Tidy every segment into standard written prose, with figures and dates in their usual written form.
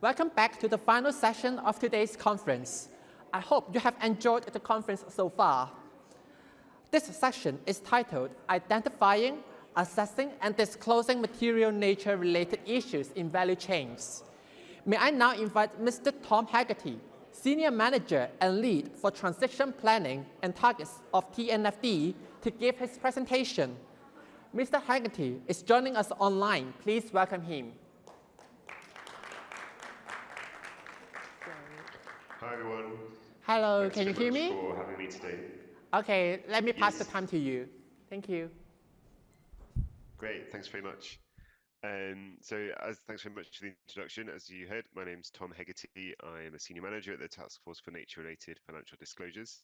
Welcome back to the final session of today's conference. I hope you have enjoyed the conference so far. This session is titled Identifying, Assessing, and Disclosing Material Nature-Related Issues in Value Chains. May I now invite Mr. Tom Hegarty, Senior Manager and Lead for Transition Planning and Targets of TNFD, to give his presentation. Mr. Hegarty is joining us online. Please welcome him. Hi, everyone. Hello, Thanks can you hear me? Thanks for having me today. Okay, let me pass the time to you. Thank you. Great, thanks very much. Thanks very much for the introduction. As you heard, my name's Tom Hegarty. I am a Senior Manager at the Task Force for Nature-Related Financial Disclosures.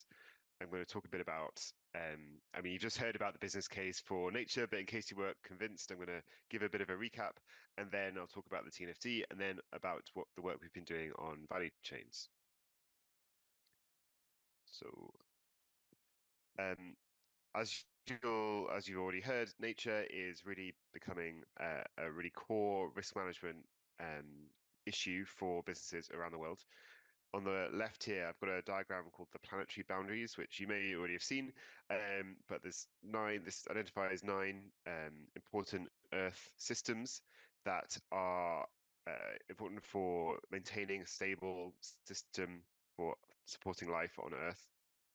I'm going to talk a bit about, you've just heard about the business case for nature, but in case you weren't convinced, I'm going to give a bit of a recap, and then I'll talk about the TNFD, and then about what the work we've been doing on value chains. So, as you've already heard, nature is really becoming a really core risk management issue for businesses around the world. On the left here, I've got a diagram called the planetary boundaries, which you may already have seen, but this identifies 9 important Earth systems that are important for maintaining a stable system for supporting life on Earth.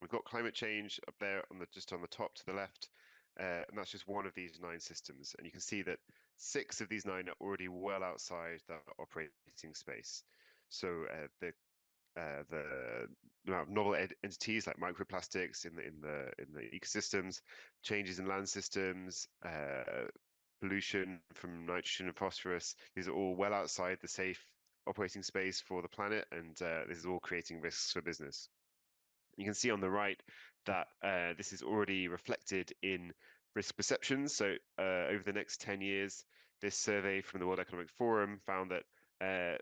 We've got climate change up there just on the top to the left, and that's just one of these 9 systems. And you can see that 6 of these 9 are already well outside the operating space. So the novel entities like microplastics in the ecosystems, changes in land systems, pollution from nitrogen and phosphorus, these are all well outside the safe operating space for the planet, and this is all creating risks for business. You can see on the right that this is already reflected in risk perceptions. So over the next 10 years, this survey from the World Economic Forum found that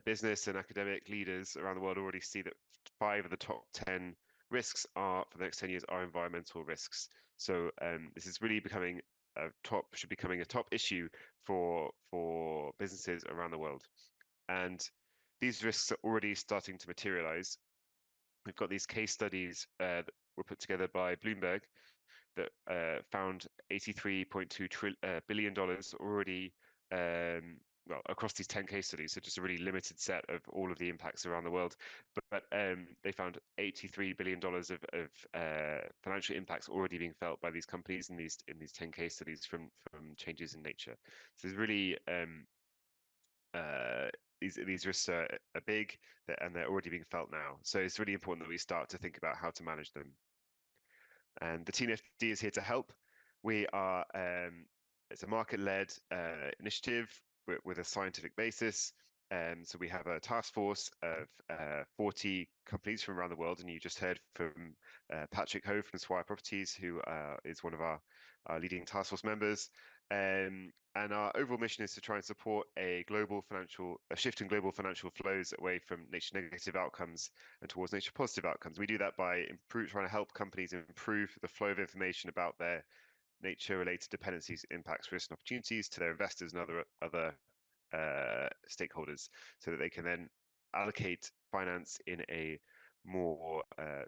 business and academic leaders around the world already see that 5 of the top 10 risks for the next 10 years are environmental risks. So this is really becoming a top issue for businesses around the world. And these risks are already starting to materialize. We've got these case studies that were put together by Bloomberg that found $83.2 billion already across these 10 case studies, so just a really limited set of all of the impacts around the world. But they found $83 billion of financial impacts already being felt by these companies in these 10 case studies from changes in nature. So there's really these risks are big, and they're already being felt now. So it's really important that we start to think about how to manage them. And the TNFD is here to help. We are it's a market-led initiative with a scientific basis. So we have a task force of 40 companies from around the world, and you just heard from Patrick Ho from Swire Properties, who is one of our leading task force members. And our overall mission is to try and support a shift in global financial flows away from nature negative outcomes and towards nature positive outcomes. We do that by trying to help companies improve the flow of information about their nature-related dependencies, impacts, risks, and opportunities to their investors and other stakeholders, so that they can then allocate finance in a more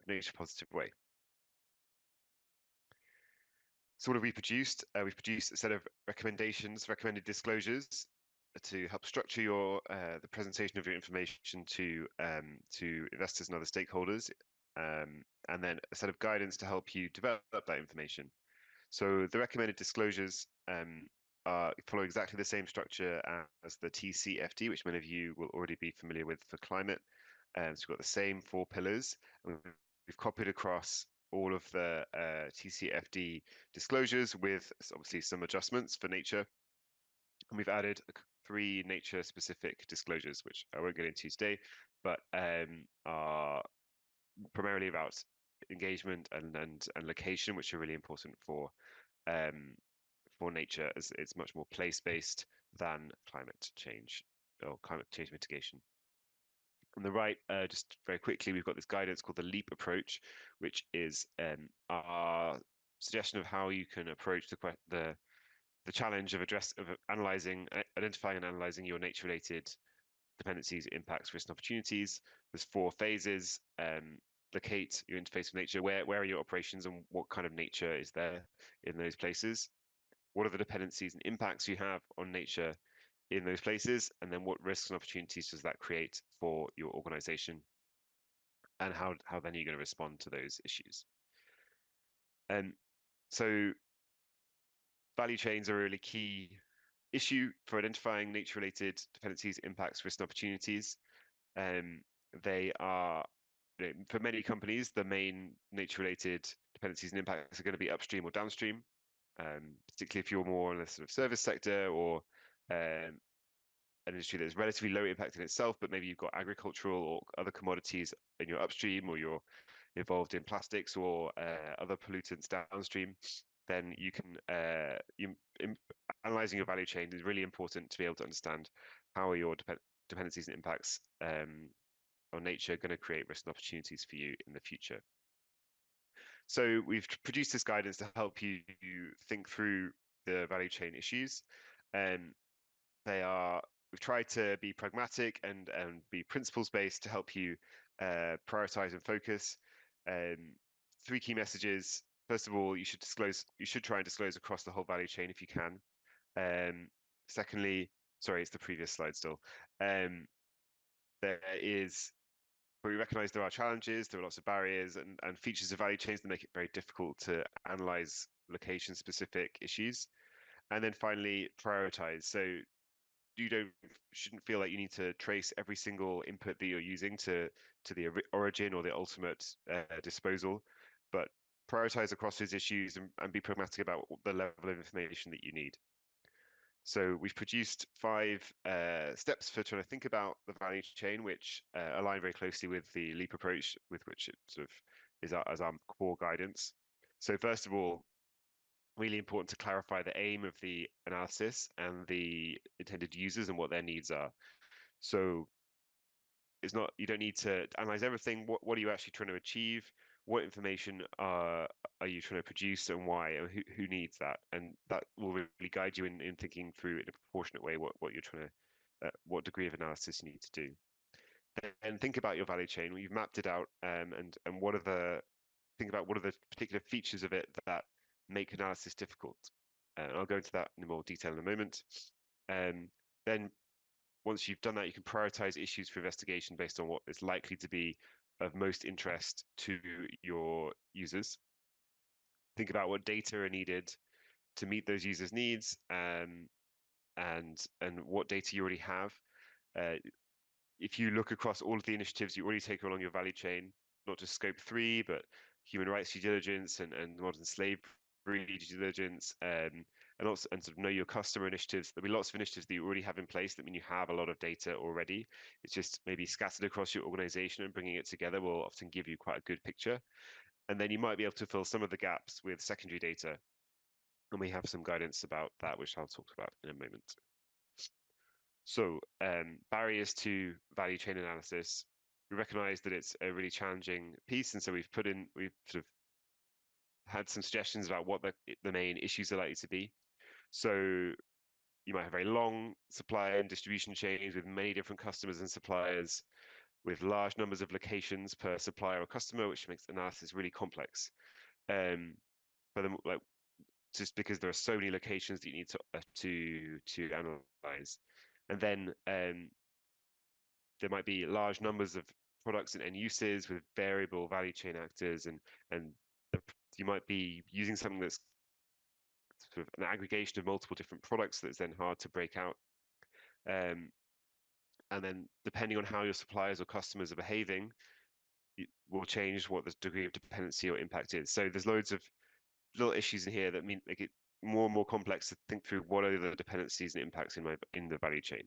nature positive way. So what have we produced? We've produced a set of recommended disclosures to help structure the presentation of your information to investors and other stakeholders, and then a set of guidance to help you develop that information. So the recommended disclosures follow exactly the same structure as the TCFD, which many of you will already be familiar with for climate. So we've got the same 4 pillars, and we've copied across all of the TCFD disclosures with obviously some adjustments for nature. And we've added 3 nature-specific disclosures, which I won't get into today, but are primarily about engagement and location, which are really important for nature, as it's much more place-based than climate change or climate change mitigation. On the right, just very quickly, we've got this guidance called the LEAP approach, which is our suggestion of how you can approach the challenge of identifying and analyzing your nature-related dependencies, impacts, risks, and opportunities. There's 4 phases. Locate your interface with nature. Where are your operations and what kind of nature is there in those places? What are the dependencies and impacts you have on nature in those places? And then what risks and opportunities does that create for your organization? And how then are you going to respond to those issues? So value chains are a really key issue for identifying nature-related dependencies, impacts, risks, and opportunities. They are, for many companies, the main nature-related dependencies and impacts are going to be upstream or downstream, particularly if you're more in the sort of service sector or an industry that's relatively low impact in itself, but maybe you've got agricultural or other commodities in your upstream, or you're involved in plastics or other pollutants downstream. Then you can analyzing your value chain is really important to be able to understand how are your dependencies and impacts on nature going to create risks and opportunities for you in the future. So we've produced this guidance to help you think through the value chain issues. We've tried to be pragmatic and be principles based to help you prioritize and focus. 3 key messages. First of all, you should try and disclose across the whole value chain if you can. Secondly, sorry, it's the previous slide still. We recognize there are challenges, there are lots of barriers and features of value chains that make it very difficult to analyze location-specific issues. And then finally, prioritize. So you shouldn't feel like you need to trace every single input that you're using to the origin or the ultimate disposal, but prioritize across those issues and be pragmatic about the level of information that you need. So we've produced 5 steps for trying to think about the value chain, which align very closely with the LEAP approach, with which it sort of is as our core guidance. So first of all, really important to clarify the aim of the analysis and the intended users and what their needs are. So you don't need to analyze everything. What are you actually trying to achieve? What information are you trying to produce and why, and who needs that? And that will really guide you in thinking through in a proportionate way what you're trying to, what degree of analysis you need to do. Then think about your value chain. You've mapped it out, and think about what are the particular features of it that make analysis difficult. And I'll go into that in more detail in a moment. Then once you've done that, you can prioritize issues for investigation based on what is likely to be of most interest to your users. Think about what data are needed to meet those users' needs, and what data you already have. If you look across all of the initiatives you already take along your value chain, not just scope 3, but human rights due diligence and modern slavery due diligence, and sort of know your customer initiatives. There'll be lots of initiatives that you already have in place that mean you have a lot of data already. It's just maybe scattered across your organization, and bringing it together will often give you quite a good picture. And then you might be able to fill some of the gaps with secondary data. And we have some guidance about that, which I'll talk about in a moment. So barriers to value chain analysis. We recognize that it's a really challenging piece, and so we've sort of had some suggestions about what the main issues are likely to be. So you might have very long supply and distribution chains with many different customers and suppliers, with large numbers of locations per supplier or customer, which makes analysis really complex. Just because there are so many locations that you need to analyze. And then there might be large numbers of products and end uses with variable value chain actors, and you might be using something that's sort of an aggregation of multiple different products that's then hard to break out. And then depending on how your suppliers or customers are behaving, it will change what the degree of dependency or impact is. So there's loads of little issues in here that make it more and more complex to think through what are the dependencies and impacts in the value chain.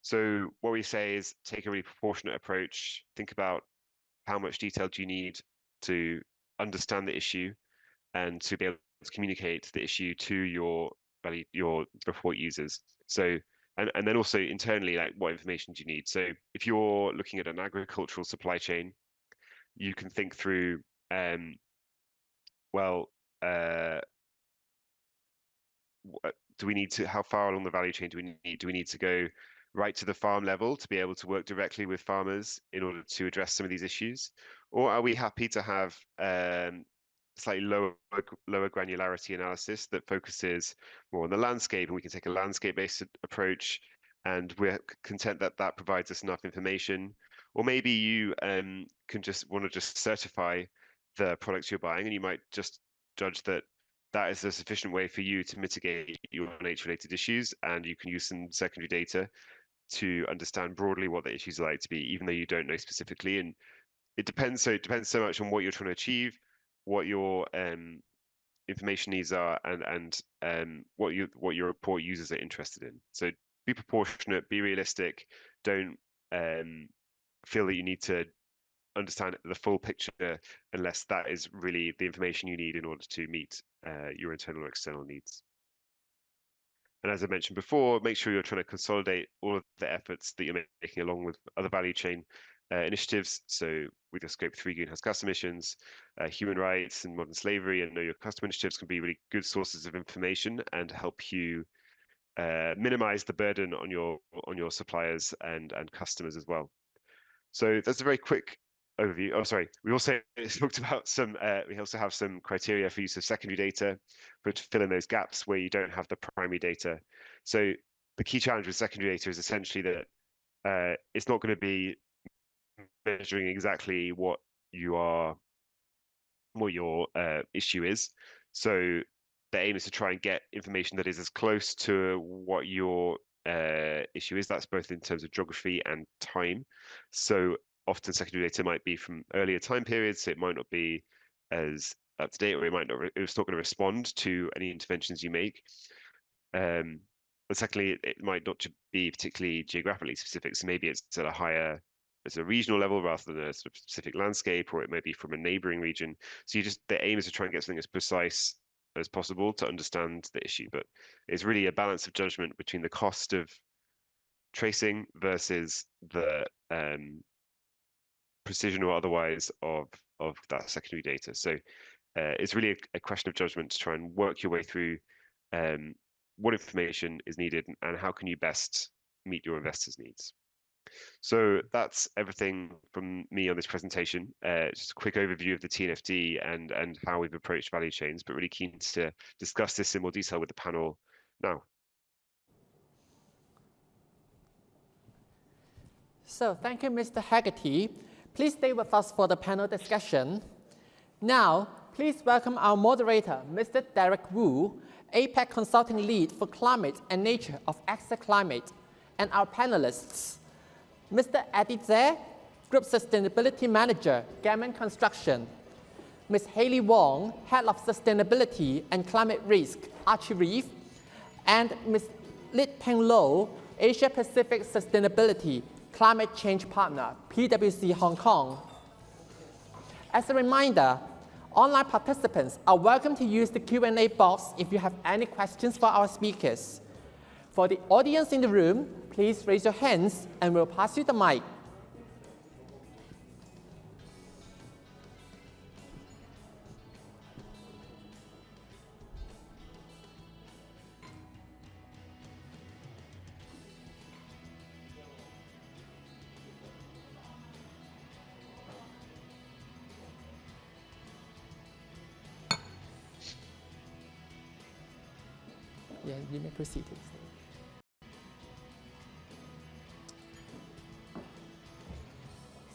So what we say is take a really proportionate approach. Think about how much detail do you need to understand the issue and to be able to communicate the issue to your report users. So and then also internally, like what information do you need? So if you're looking at an agricultural supply chain, you can think through do we need to, how far along the value chain do we need to go right to the farm level to be able to work directly with farmers in order to address some of these issues? Or are we happy to have slightly lower granularity analysis that focuses more on the landscape, and we can take a landscape-based approach, and we're content that that provides us enough information? Or maybe you can just want to just certify the products you're buying, and you might just judge that that is a sufficient way for you to mitigate your nature-related issues, and you can use some secondary data to understand broadly what the issues are like to be, even though you don't know specifically. And it depends. So it depends so much on what you're trying to achieve, what your information needs are, and what your report users are interested in. So be proportionate, be realistic. Don't feel that you need to understand the full picture unless that is really the information you need in order to meet your internal or external needs. And as I mentioned before, make sure you're trying to consolidate all of the efforts that you're making along with other value chain initiatives. So with your Scope 3 greenhouse gas emissions, human rights and modern slavery, and know your customer initiatives can be really good sources of information and help you minimize the burden on your suppliers and customers as well. So that's a very quick overview. Oh, sorry. We also talked about some. We also have some criteria for use of secondary data to fill in those gaps where you don't have the primary data. So the key challenge with secondary data is essentially that it's not going to be measuring exactly what your issue is. So the aim is to try and get information that is as close to what your issue is. That's both in terms of geography and time. So often secondary data might be from earlier time periods, so it might not be as up to date, or it's not going to respond to any interventions you make. But secondly, it might not be particularly geographically specific. So maybe it's at a regional level rather than a sort of specific landscape, or it may be from a neighboring region. So the aim is to try and get something as precise as possible to understand the issue. But it's really a balance of judgment between the cost of tracing versus the precision or otherwise of that secondary data. So it's really a question of judgment to try and work your way through what information is needed and how can you best meet your investors' needs. So that's everything from me on this presentation. Just a quick overview of the TNFD and how we've approached value chains, but really keen to discuss this in more detail with the panel now. So thank you, Mr. Hegarty. Please stay with us for the panel discussion. Now, please welcome our moderator, Mr. Derek Wu, APAC Consulting Lead for Climate and Nature of AXA Climate, and our panelists, Mr. Eddie Zhe, Group Sustainability Manager, Gammon Construction, Ms. Hayley Wong, Head of Sustainability and Climate Risk, Archireef, and Ms. Lit Peng Lo, Asia Pacific Sustainability Climate Change Partner, PwC Hong Kong. As a reminder, online participants are welcome to use the Q&A box if you have any questions for our speakers. For the audience in the room, please raise your hands and we'll pass you the mic. Yeah, you may proceed.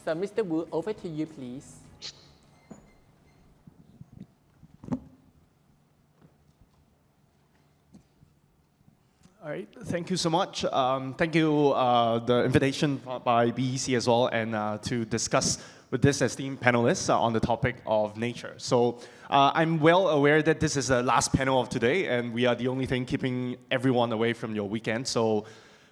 So, Mr. Wu, over to you, please. All right, thank you so much. Thank you the invitation by BEC as well, and to discuss with this esteemed panelists on the topic of nature. So I'm well aware that this is the last panel of today, and we are the only thing keeping everyone away from your weekend. So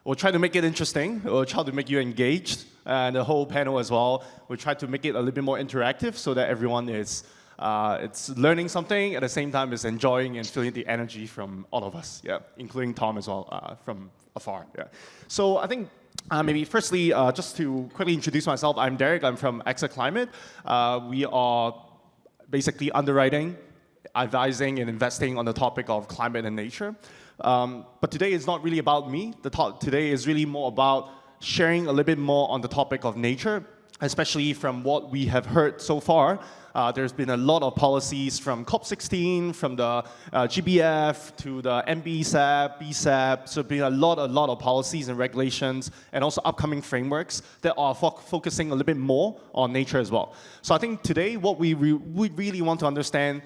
we'll try to make it interesting. We'll try to make you engaged, and the whole panel as well. We'll try to make it a little bit more interactive so that everyone is it's learning something at the same time is enjoying and feeling the energy from all of us, yeah, including Tom as well from afar. Yeah. So I think maybe firstly, just to quickly introduce myself, I'm Derek. I'm from AXA Climate. We are basically underwriting, advising, and investing on the topic of climate and nature. But today is not really about me. The talk today is really more about sharing a little bit more on the topic of nature, especially from what we have heard so far. There's been a lot of policies from COP16, from the GBF to the MBSAP, BSAP. So there's been a lot of policies and regulations and also upcoming frameworks that are focusing a little bit more on nature as well. So I think today what we really want to understand,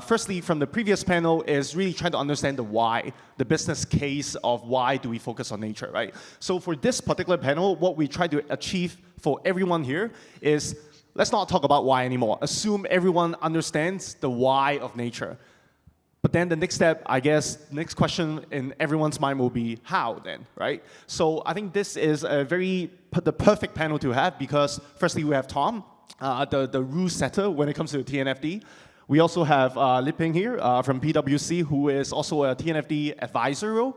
firstly from the previous panel, is really trying to understand the why, the business case of why do we focus on nature, right? So for this particular panel, what we try to achieve for everyone here is, let's not talk about why anymore. Assume everyone understands the why of nature. But then the next step, I guess, next question in everyone's mind will be how then, right? So I think this is the perfect panel to have because firstly we have Tom, the rule setter when it comes to TNFD. We also have Liping here from PwC, who is also a TNFD advisor role.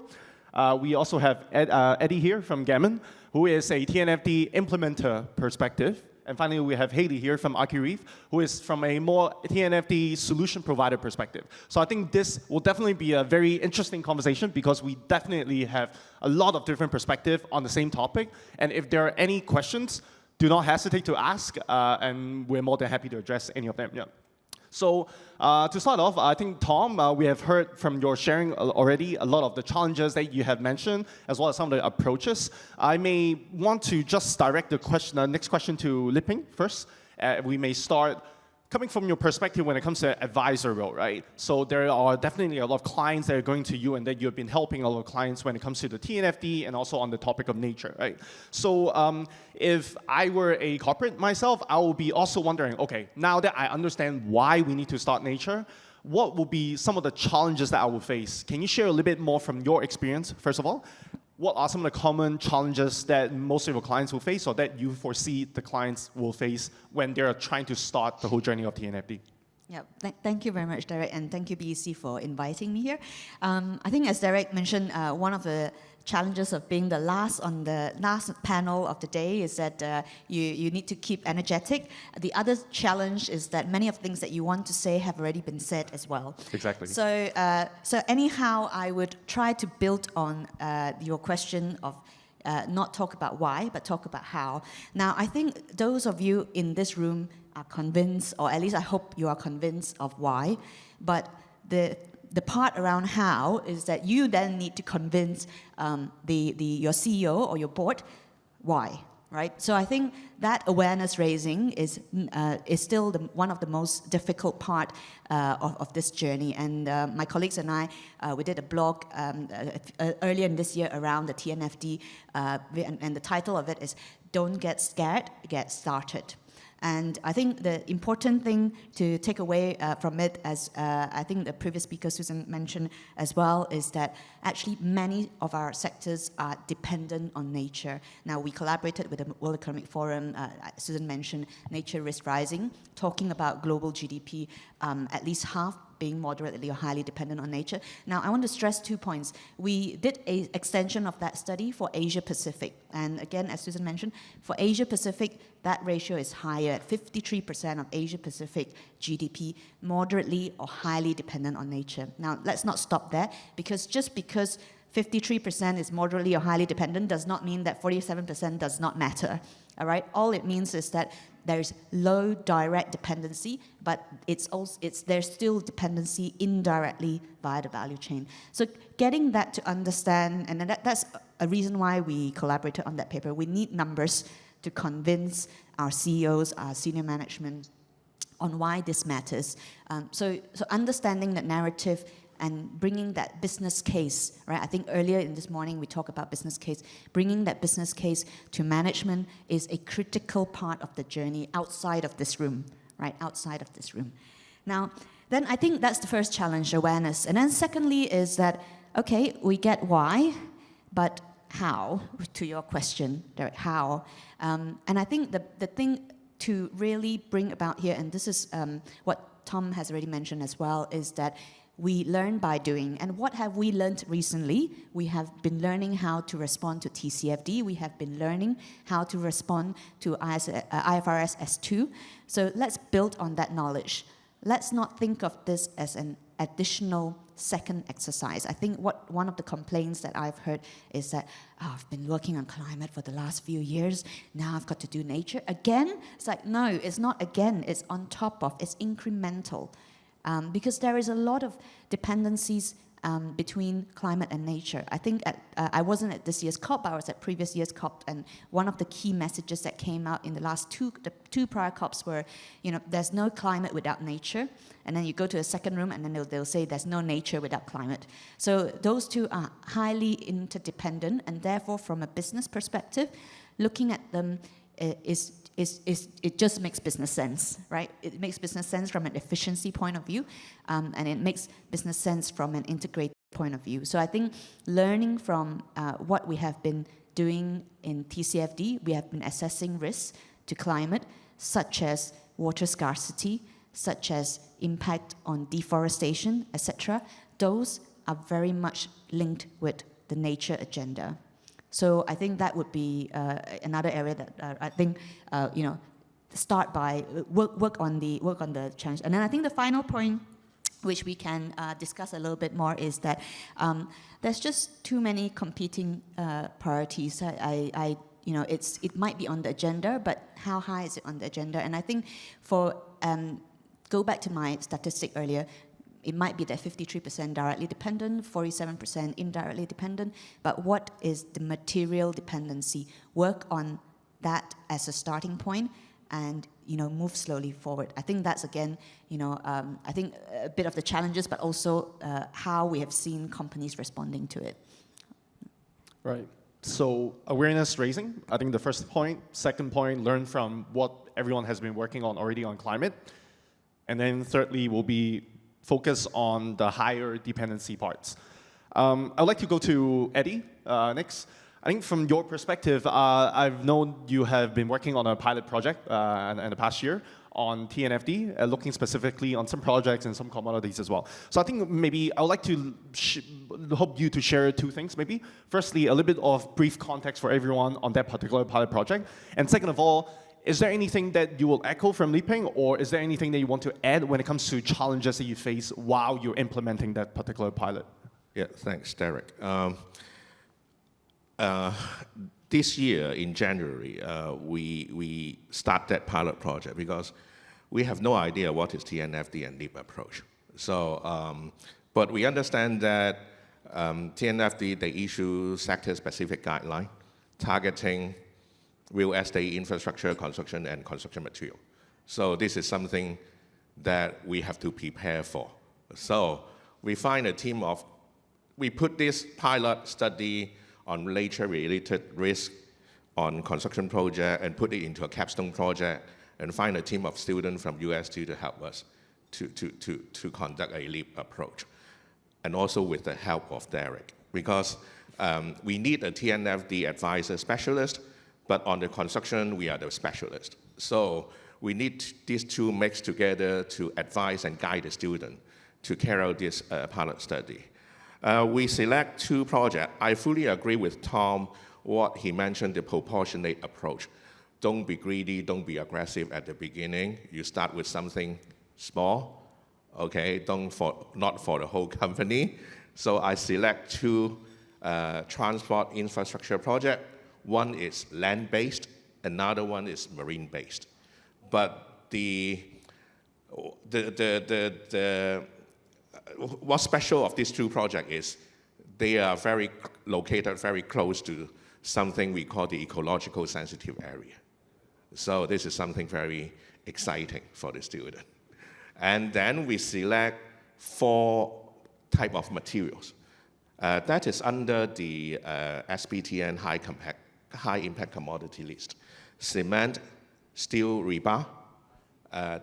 We also have Eddie here from Gammon, who is a TNFD implementer perspective. And finally, we have Hayley here from Archireef, who is from a more TNFD solution provider perspective. So I think this will definitely be a very interesting conversation because we definitely have a lot of different perspectives on the same topic. And if there are any questions, do not hesitate to ask, and we're more than happy to address any of them. Yeah. So to start off, I think, Tom, we have heard from your sharing already a lot of the challenges that you have mentioned, as well as some of the approaches. I may want to just direct the next question to Liping first. We may start coming from your perspective when it comes to advisor role, right? So there are definitely a lot of clients that are going to you and that you've been helping a lot of clients when it comes to the TNFD and also on the topic of nature, right? So if I were a corporate myself, I will be also wondering, okay, now that I understand why we need to start nature, what will be some of the challenges that I will face? Can you share a little bit more from your experience, first of all? What are some of the common challenges that most of your clients will face or that you foresee the clients will face when they're trying to start the whole journey of TNFD? Yeah, thank you very much, Derek, and thank you, BEC, for inviting me here. I think as Derek mentioned, one of the challenges of being the last on the last panel of the day is that you need to keep energetic. The other challenge is that many of the things that you want to say have already been said as well. Exactly. So, so anyhow, I would try to build on your question of not talk about why, but talk about how. Now, I think those of you in this room are convinced, or at least I hope you are convinced of why, but the part around how is that you then need to convince your CEO or your board why, right? So I think that awareness raising is still one of the most difficult part of this journey. And my colleagues and I, we did a blog earlier in this year around the TNFD, and the title of it is "Don't Get Scared, Get Started." And I think the important thing to take away from it, as I think the previous speaker, Susan, mentioned as well, is that actually many of our sectors are dependent on nature. Now, we collaborated with the World Economic Forum, Susan mentioned Nature Risk Rising, talking about global GDP, at least half being moderately or highly dependent on nature. Now, I want to stress 2 points. We did an extension of that study for Asia Pacific. And again, as Susan mentioned, for Asia Pacific, that ratio is higher at 53% of Asia Pacific GDP, moderately or highly dependent on nature. Now, let's not stop there, because just because 53% is moderately or highly dependent does not mean that 47% does not matter, all right? All it means is that there's low direct dependency, but there's still dependency indirectly via the value chain. So getting that to understand, and that's a reason why we collaborated on that paper. We need numbers to convince our CEOs, our senior management, on why this matters. So understanding that narrative and bringing that business case, right? I think earlier in this morning we talked about business case. Bringing that business case to management is a critical part of the journey outside of this room, right? Outside of this room. Now, then I think that's the first challenge, awareness. And then secondly is that, okay, we get why, but how, to your question, Derek, how? And I think the thing to really bring about here, and this is what Tom has already mentioned as well, is that we learn by doing. And what have we learned recently? We have been learning how to respond to TCFD. We have been learning how to respond to IFRS S2. So let's build on that knowledge. Let's not think of this as an additional second exercise. I think one of the complaints that I've heard is that, I've been working on climate for the last few years, now I've got to do nature. Again, it's like, no, it's not again, it's on top of, it's incremental. Because there is a lot of dependencies between climate and nature. I think I wasn't at this year's COP, but I was at previous year's COP, and one of the key messages that came out in the two prior COPs were, there's no climate without nature, and then you go to a second room, and then they'll say there's no nature without climate. So those two are highly interdependent, and therefore, from a business perspective, looking at them it just makes business sense, right? It makes business sense from an efficiency point of view, and it makes business sense from an integrated point of view. So I think learning from what we have been doing in TCFD, we have been assessing risks to climate, such as water scarcity, such as impact on deforestation, etc. Those are very much linked with the nature agenda. So I think that would be another area that I think start by work on the challenge. And then I think the final point, which we can discuss a little bit more, is that there's just too many competing priorities. It might be on the agenda, but how high is it on the agenda? And I think go back to my statistic earlier. It might be that 53% directly dependent, 47% indirectly dependent, but what is the material dependency? Work on that as a starting point and move slowly forward. I think that's, again, I think a bit of the challenges, but also how we have seen companies responding to it. Right. So awareness raising, I think the first point. Second point, learn from what everyone has been working on already on climate. And then thirdly will be focus on the higher dependency parts. I'd like to go to Eddie next. I think from your perspective, I've known you have been working on a pilot project in the past year on TNFD, looking specifically on some projects and some commodities as well. So I think maybe I would like to hope you to share two things maybe. Firstly, a little bit of brief context for everyone on that particular pilot project. And second of all, is there anything that you will echo from Liping, or is there anything that you want to add when it comes to challenges that you face while you're implementing that particular pilot? Yeah, thanks, Derek. This year, in January, we start that pilot project because we have no idea what is TNFD and LEAP approach. So, but we understand that TNFD, they issue sector-specific guideline targeting real estate, infrastructure, construction, and construction material. So this is something that we have to prepare for. So we find a team of, we put this pilot study on nature-related risk on construction project and put it into a capstone project and find a team of students from UST to help us to conduct a LEAP approach. And also with the help of Derek, because we need a TNFD advisor specialist, but on the construction, we are the specialist. So we need these two mixed together to advise and guide the student to carry out this pilot study. We select two projects. I fully agree with Tom, what he mentioned, the proportionate approach. Don't be greedy, don't be aggressive at the beginning. You start with something small, okay? Not for the whole company. So I select two transport infrastructure projects. One is land-based, another one is marine-based. But what's special of these two projects is they are located very close to something we call the ecological sensitive area. So this is something very exciting for the student. And then we select 4 types of materials. That is under the SBTN high impact commodity list. Cement, steel, rebar,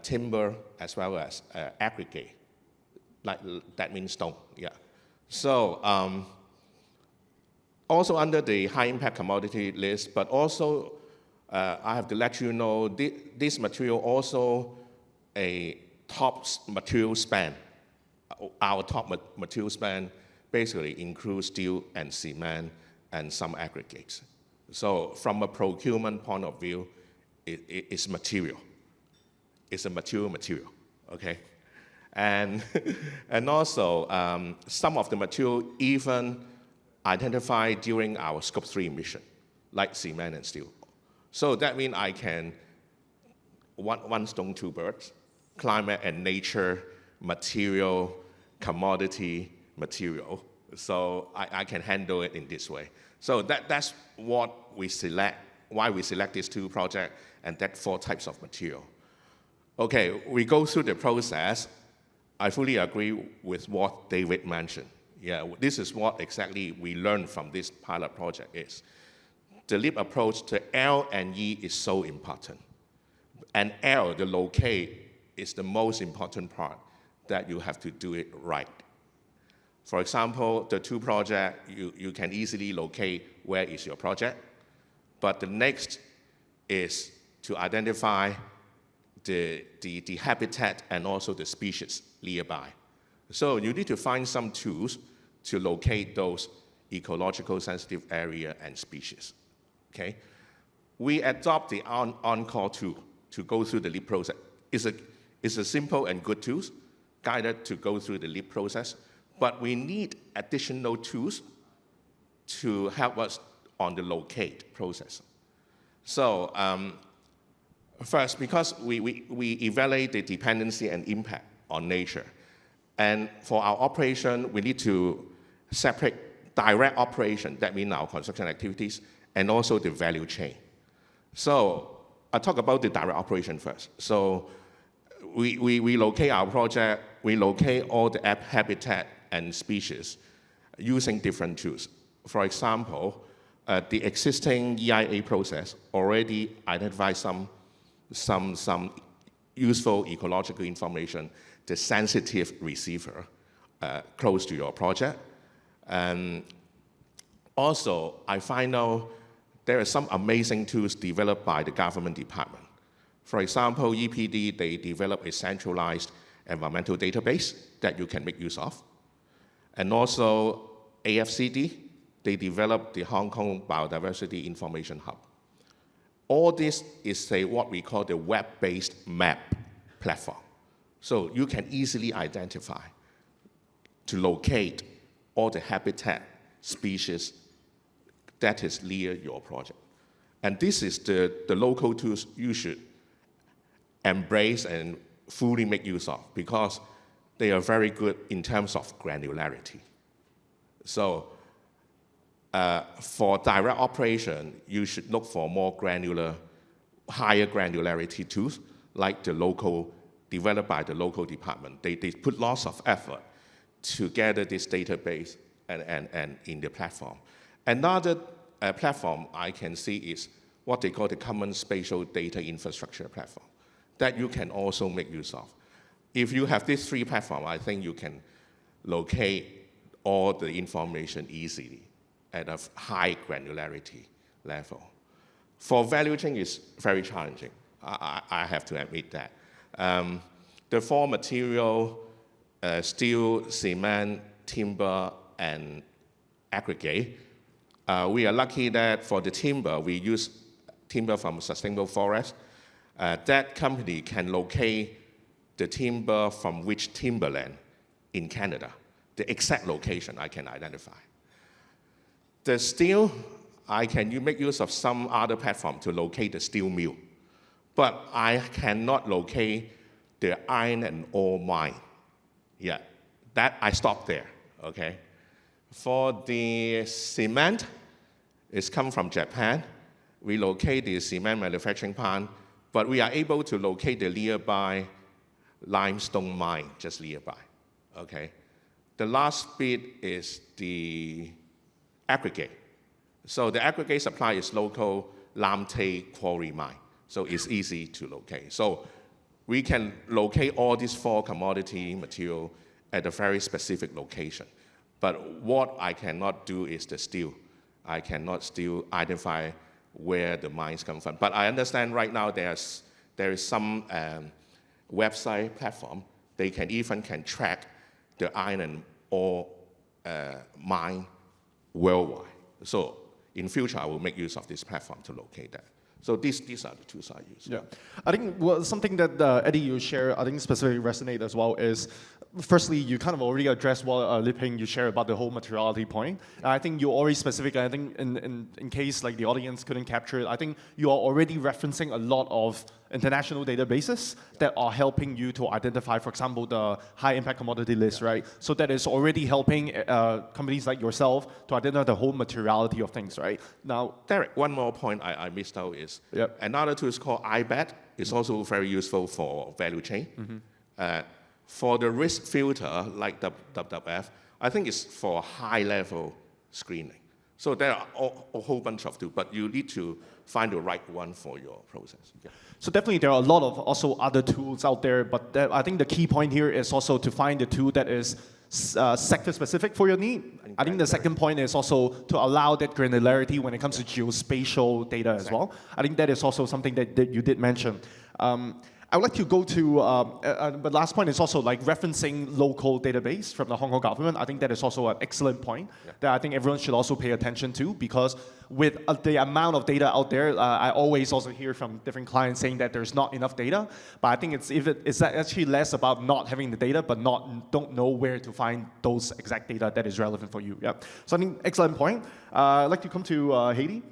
timber, as well as aggregate. That means stone, yeah. So also under the high impact commodity list, but also I have to let you know this material also a top material span. Our top material span basically includes steel and cement and some aggregates. So from a procurement point of view, it's material. It's a material, okay? And, and also, some of the material even identified during our Scope 3 emission, like cement and steel. So that means I can, one stone, two birds, climate and nature, material, commodity, material. So I can handle it in this way. So that's what we select, why we select these two projects and that 4 types of material. Okay, we go through the process. I fully agree with what David mentioned. Yeah, this is what exactly we learned from this pilot project is. The LEAP approach to L and E is so important. And L, the locate, is the most important part that you have to do it right. For example, the 2 projects, you can easily locate where is your project. But the next is to identify the habitat and also the species nearby. So you need to find some tools to locate those ecological sensitive area and species, okay? We adopt the OnCall tool to go through the LEAP process. It's a simple and good tool, guided to go through the LEAP process, but we need additional tools to help us on the locate process. So first, because we evaluate the dependency and impact on nature, and for our operation, we need to separate direct operation, that means our construction activities, and also the value chain. So I'll talk about the direct operation first. So we locate our project, we locate all the habitat and species using different tools. For example, the existing EIA process already identifies some useful ecological information, the sensitive receiver close to your project. And also, I find out there are some amazing tools developed by the government department. For example, EPD, they developed a centralized environmental database that you can make use of. And also, AFCD, they developed the Hong Kong Biodiversity Information Hub. All this is what we call the web-based map platform. So you can easily identify to locate all the habitat species that is near your project. And this is the local tools you should embrace and fully make use of because they are very good in terms of granularity. So for direct operation, you should look for more granular, higher granularity tools like the local, developed by the local department. They put lots of effort to gather this database and in the platform. Another platform I can see is what they call the Common Spatial Data Infrastructure platform that you can also make use of. If you have these 3 platforms, I think you can locate all the information easily at a high granularity level. For value chain, it's very challenging. I have to admit that. The 4 material, steel, cement, timber, and aggregate, we are lucky that for the timber, we use timber from sustainable forest. That company can locate the timber from which timberland in Canada. The exact location I can identify. The steel, you make use of some other platform to locate the steel mill, but I cannot locate the iron and ore mine. Yeah, that I stopped there, okay? For the cement, it's come from Japan. We locate the cement manufacturing plant, but we are able to locate the nearby limestone mine just nearby, okay? The last bit is the aggregate. So the aggregate supply is local Lam Tay quarry mine, so it's easy to locate. So we can locate all these 4 commodity material at a very specific location. But what I cannot do is the steel. I cannot still identify where the mines come from. But I understand right now there is some website platform. They can track the iron and ore mine worldwide. So in future, I will make use of this platform to locate that. So these are the tools I use. Yeah, I think something that Eddie, you share, I think specifically resonate as well is, firstly, you kind of already addressed what Liping you share about the whole materiality point. And I think you're already specific. I think in case like the audience couldn't capture it, I think you are already referencing a lot of international databases that are helping you to identify, for example, the high impact commodity list, right? So that is already helping companies like yourself to identify the whole materiality of things, right? Now, Derek, one more point I missed out is another tool is called IBET. It's also very useful for value chain. For the risk filter, like the WWF, I think it's for high-level screening. So there are a whole bunch of tools, but you need to find the right one for your process. Yeah. So definitely there are a lot of also other tools out there, but I think the key point here is also to find a tool that is sector-specific for your need. I think the second point is also to allow that granularity when it comes to geospatial data as well. I think that is also something that you did mention. I would like to go to, but last point is also like referencing local database from the Hong Kong government. I think that is also an excellent point that I think everyone should also pay attention to, because with the amount of data out there, I always also hear from different clients saying that there's not enough data. But I think it's actually less about not having the data, but don't know where to find those exact data that is relevant for you. Yeah. So I think excellent point. I'd like to come to Hayley.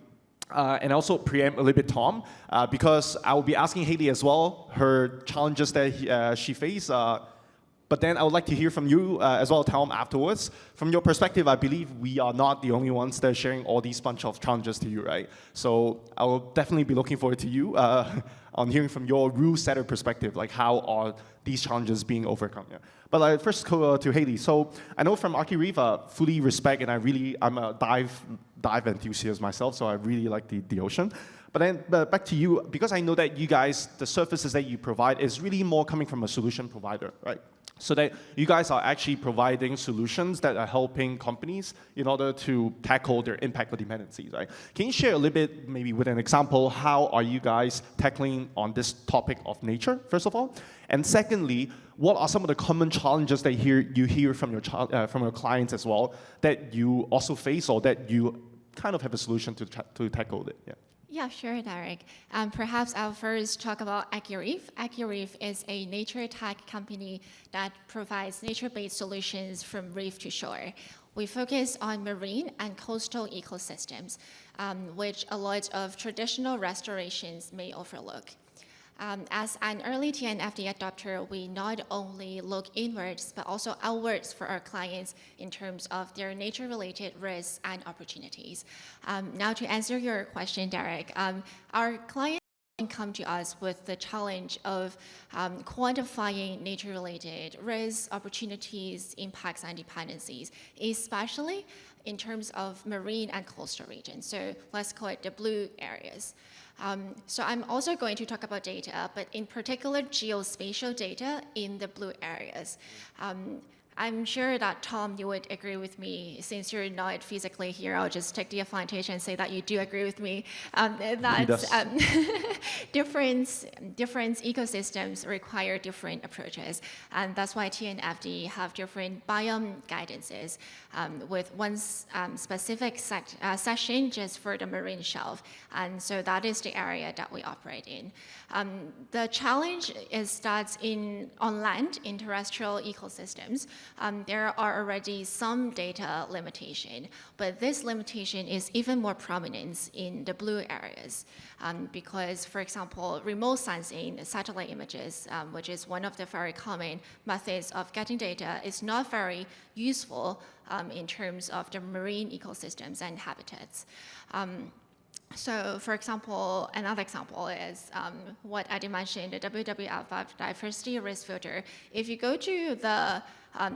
And also preempt a little bit Tom, because I will be asking Hayley as well her challenges that she faced. But then I would like to hear from you as well, Tom, afterwards. From your perspective, I believe we are not the only ones that are sharing all these bunch of challenges to you, right? So I will definitely be looking forward to you on hearing from your rule setter perspective, like how are these challenges being overcome? Yeah. But I first go to Hayley. So I know from Archireef, fully respect, and I'm a dive enthusiast myself, so I really like the ocean. But then back to you, because I know that you guys, the services that you provide is really more coming from a solution provider, right? So that you guys are actually providing solutions that are helping companies in order to tackle their impact or dependencies, right? Can you share a little bit, maybe with an example, how are you guys tackling on this topic of nature, first of all? And secondly, what are some of the common challenges that you hear from your clients as well that you also face, or that you kind of have a solution to tackle it? Yeah. Yeah, sure, Derek. Perhaps I'll first talk about Archireef. Archireef is a nature tech company that provides nature-based solutions from reef to shore. We focus on marine and coastal ecosystems, which a lot of traditional restorations may overlook. As an early TNFD adopter, we not only look inwards, but also outwards for our clients in terms of their nature-related risks and opportunities. Now, to answer your question, Derek, our clients come to us with the challenge of quantifying nature-related risks, opportunities, impacts, and dependencies, especially in terms of marine and coastal regions. So let's call it the blue areas. So I'm also going to talk about data, but in particular geospatial data in the blue areas. I'm sure that, Tom, you would agree with me. Since you're not physically here, I'll just take the advantage and say that you do agree with me. That different ecosystems require different approaches. And that's why TNFD have different biome guidances with one specific session just for the marine shelf. And so that is the area that we operate in. The challenge is that on land, in terrestrial ecosystems, there are already some data limitation, but this limitation is even more prominent in the blue areas because, for example, remote sensing satellite images, which is one of the very common methods of getting data, is not very useful in terms of the marine ecosystems and habitats. So, for example, another example is what Eddie mentioned, the WWF diversity risk filter. If you go to the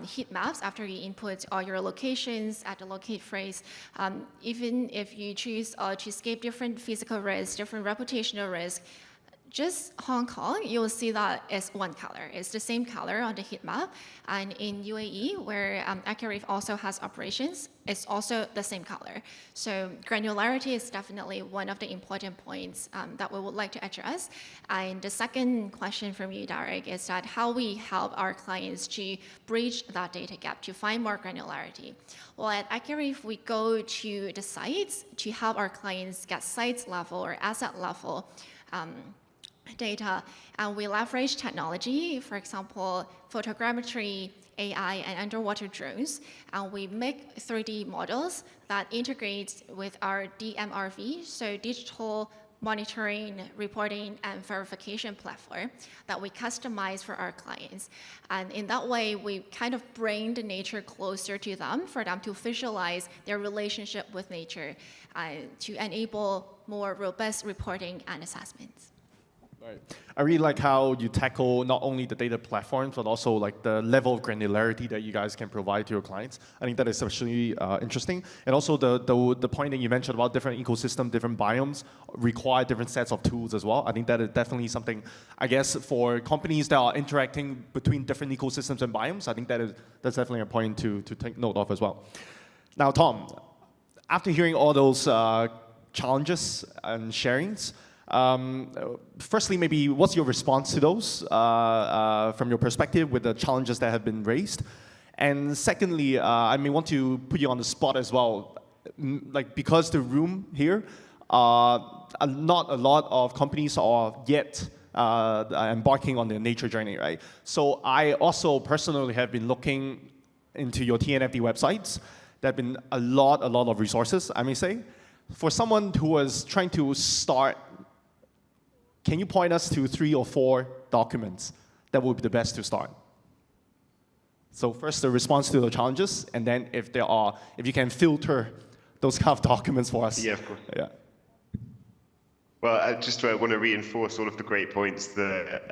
heat maps after you input all your locations at the locate phrase, even if you choose to escape different physical risks, different reputational risks, just Hong Kong, you'll see that it's one color. It's the same color on the heat map. And in UAE, where Archireef also has operations, is also the same color. So granularity is definitely one of the important points that we would like to address. And the second question from you, Derek, is that how we help our clients to bridge that data gap, to find more granularity. Well, at Archireef, we go to the sites to help our clients get site level or asset level data, and we leverage technology, for example, photogrammetry, AI, and underwater drones, and we make 3D models that integrate with our DMRV, so digital monitoring, reporting, and verification platform that we customize for our clients. And in that way, we kind of bring the nature closer to them for them to visualize their relationship with nature to enable more robust reporting and assessments. Right. I really like how you tackle not only the data platforms, but also like the level of granularity that you guys can provide to your clients. I think that is especially interesting. And also the point that you mentioned about different ecosystems, different biomes require different sets of tools as well. I think that is definitely something, I guess, for companies that are interacting between different ecosystems and biomes, I think that's definitely a point to take note of as well. Now, Tom, after hearing all those challenges and sharings, firstly, maybe what's your response to those from your perspective with the challenges that have been raised? And secondly, I may want to put you on the spot as well, like because the room here, not a lot of companies are yet embarking on their nature journey, right? So I also personally have been looking into your TNFD websites. There have been a lot of resources, I may say. For someone who was trying to start, can you point us to 3 or 4 documents that would be the best to start? So first, the response to the challenges, and then if you can filter those kind of documents for us. Yeah, of course. Yeah. Well, I just want to reinforce all of the great points that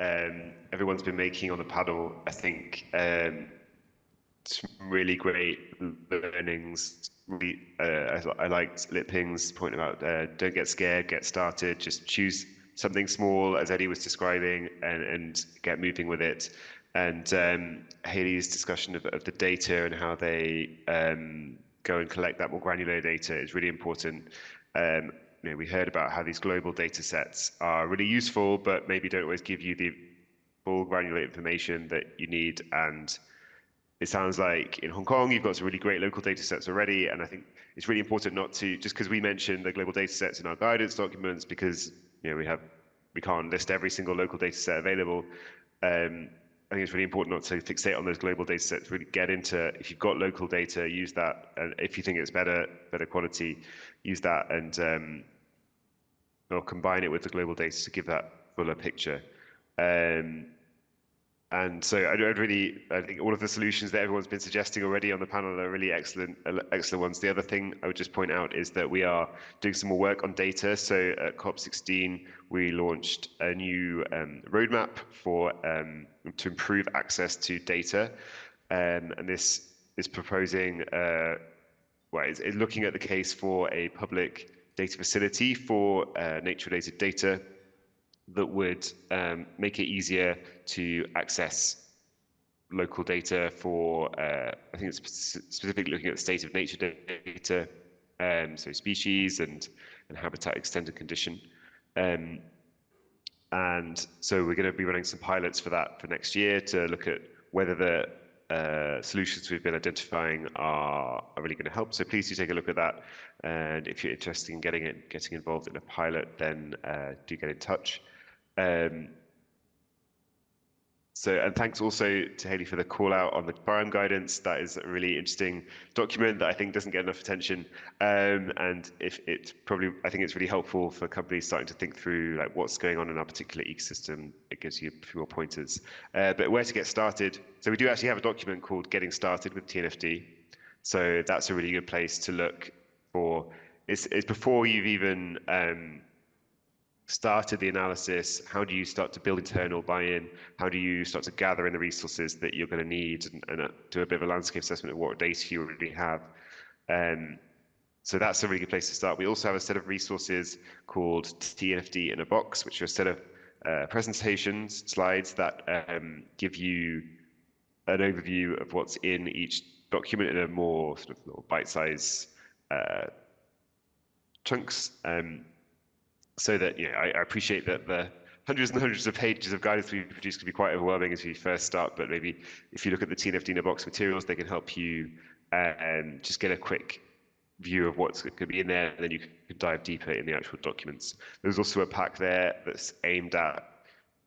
everyone's been making on the panel. I think some really great learnings. I liked Liping's point about don't get scared, get started, just choose something small, as Eddie was describing, and get moving with it. And Hayley's discussion of the data and how they go and collect that more granular data is really important. We heard about how these global data sets are really useful, but maybe don't always give you the full granular information that you need. And it sounds like in Hong Kong, you've got some really great local data sets already. And I think it's really important not to, just because we mentioned the global data sets in our guidance documents, because we can't list every single local data set available. I think it's really important not to fixate on those global data sets, really get into, if you've got local data, use that. And if you think it's better quality, use that and or combine it with the global data to give that fuller picture. And so I think all of the solutions that everyone's been suggesting already on the panel are really excellent ones. The other thing I would just point out is that we are doing some more work on data. So at COP16, we launched a new roadmap for to improve access to data. And this is proposing, it's looking at the case for a public data facility for nature-related data that would make it easier to access local data for, I think it's specifically looking at the state of nature data, so species and habitat extended condition. And so we're going to be running some pilots for that for next year to look at whether the solutions we've been identifying are really going to help. So please do take a look at that. And if you're interested in getting involved in a pilot, then do get in touch. And thanks also to Hayley for the call out on the biome guidance. That is a really interesting document that I think doesn't get enough attention. And I think it's really helpful for companies starting to think through like what's going on in our particular ecosystem. It gives you a few more pointers. But where to get started. So we do actually have a document called Getting Started with TNFD. So that's a really good place to look for. It's before you've even started the analysis. How do you start to build internal buy-in? How do you start to gather in the resources that you're going to need and do a bit of a landscape assessment of what data you already have? So that's a really good place to start. We also have a set of resources called TNFD in a box, which are a set of presentations, slides that give you an overview of what's in each document in a more sort of little bite-sized chunks, so that I appreciate that the hundreds and hundreds of pages of guidance we produce can be quite overwhelming as you first start, but maybe if you look at the TNFD in a box materials, they can help you just get a quick view of what's going to be in there, and then you can dive deeper in the actual documents. There's also a pack there that's aimed at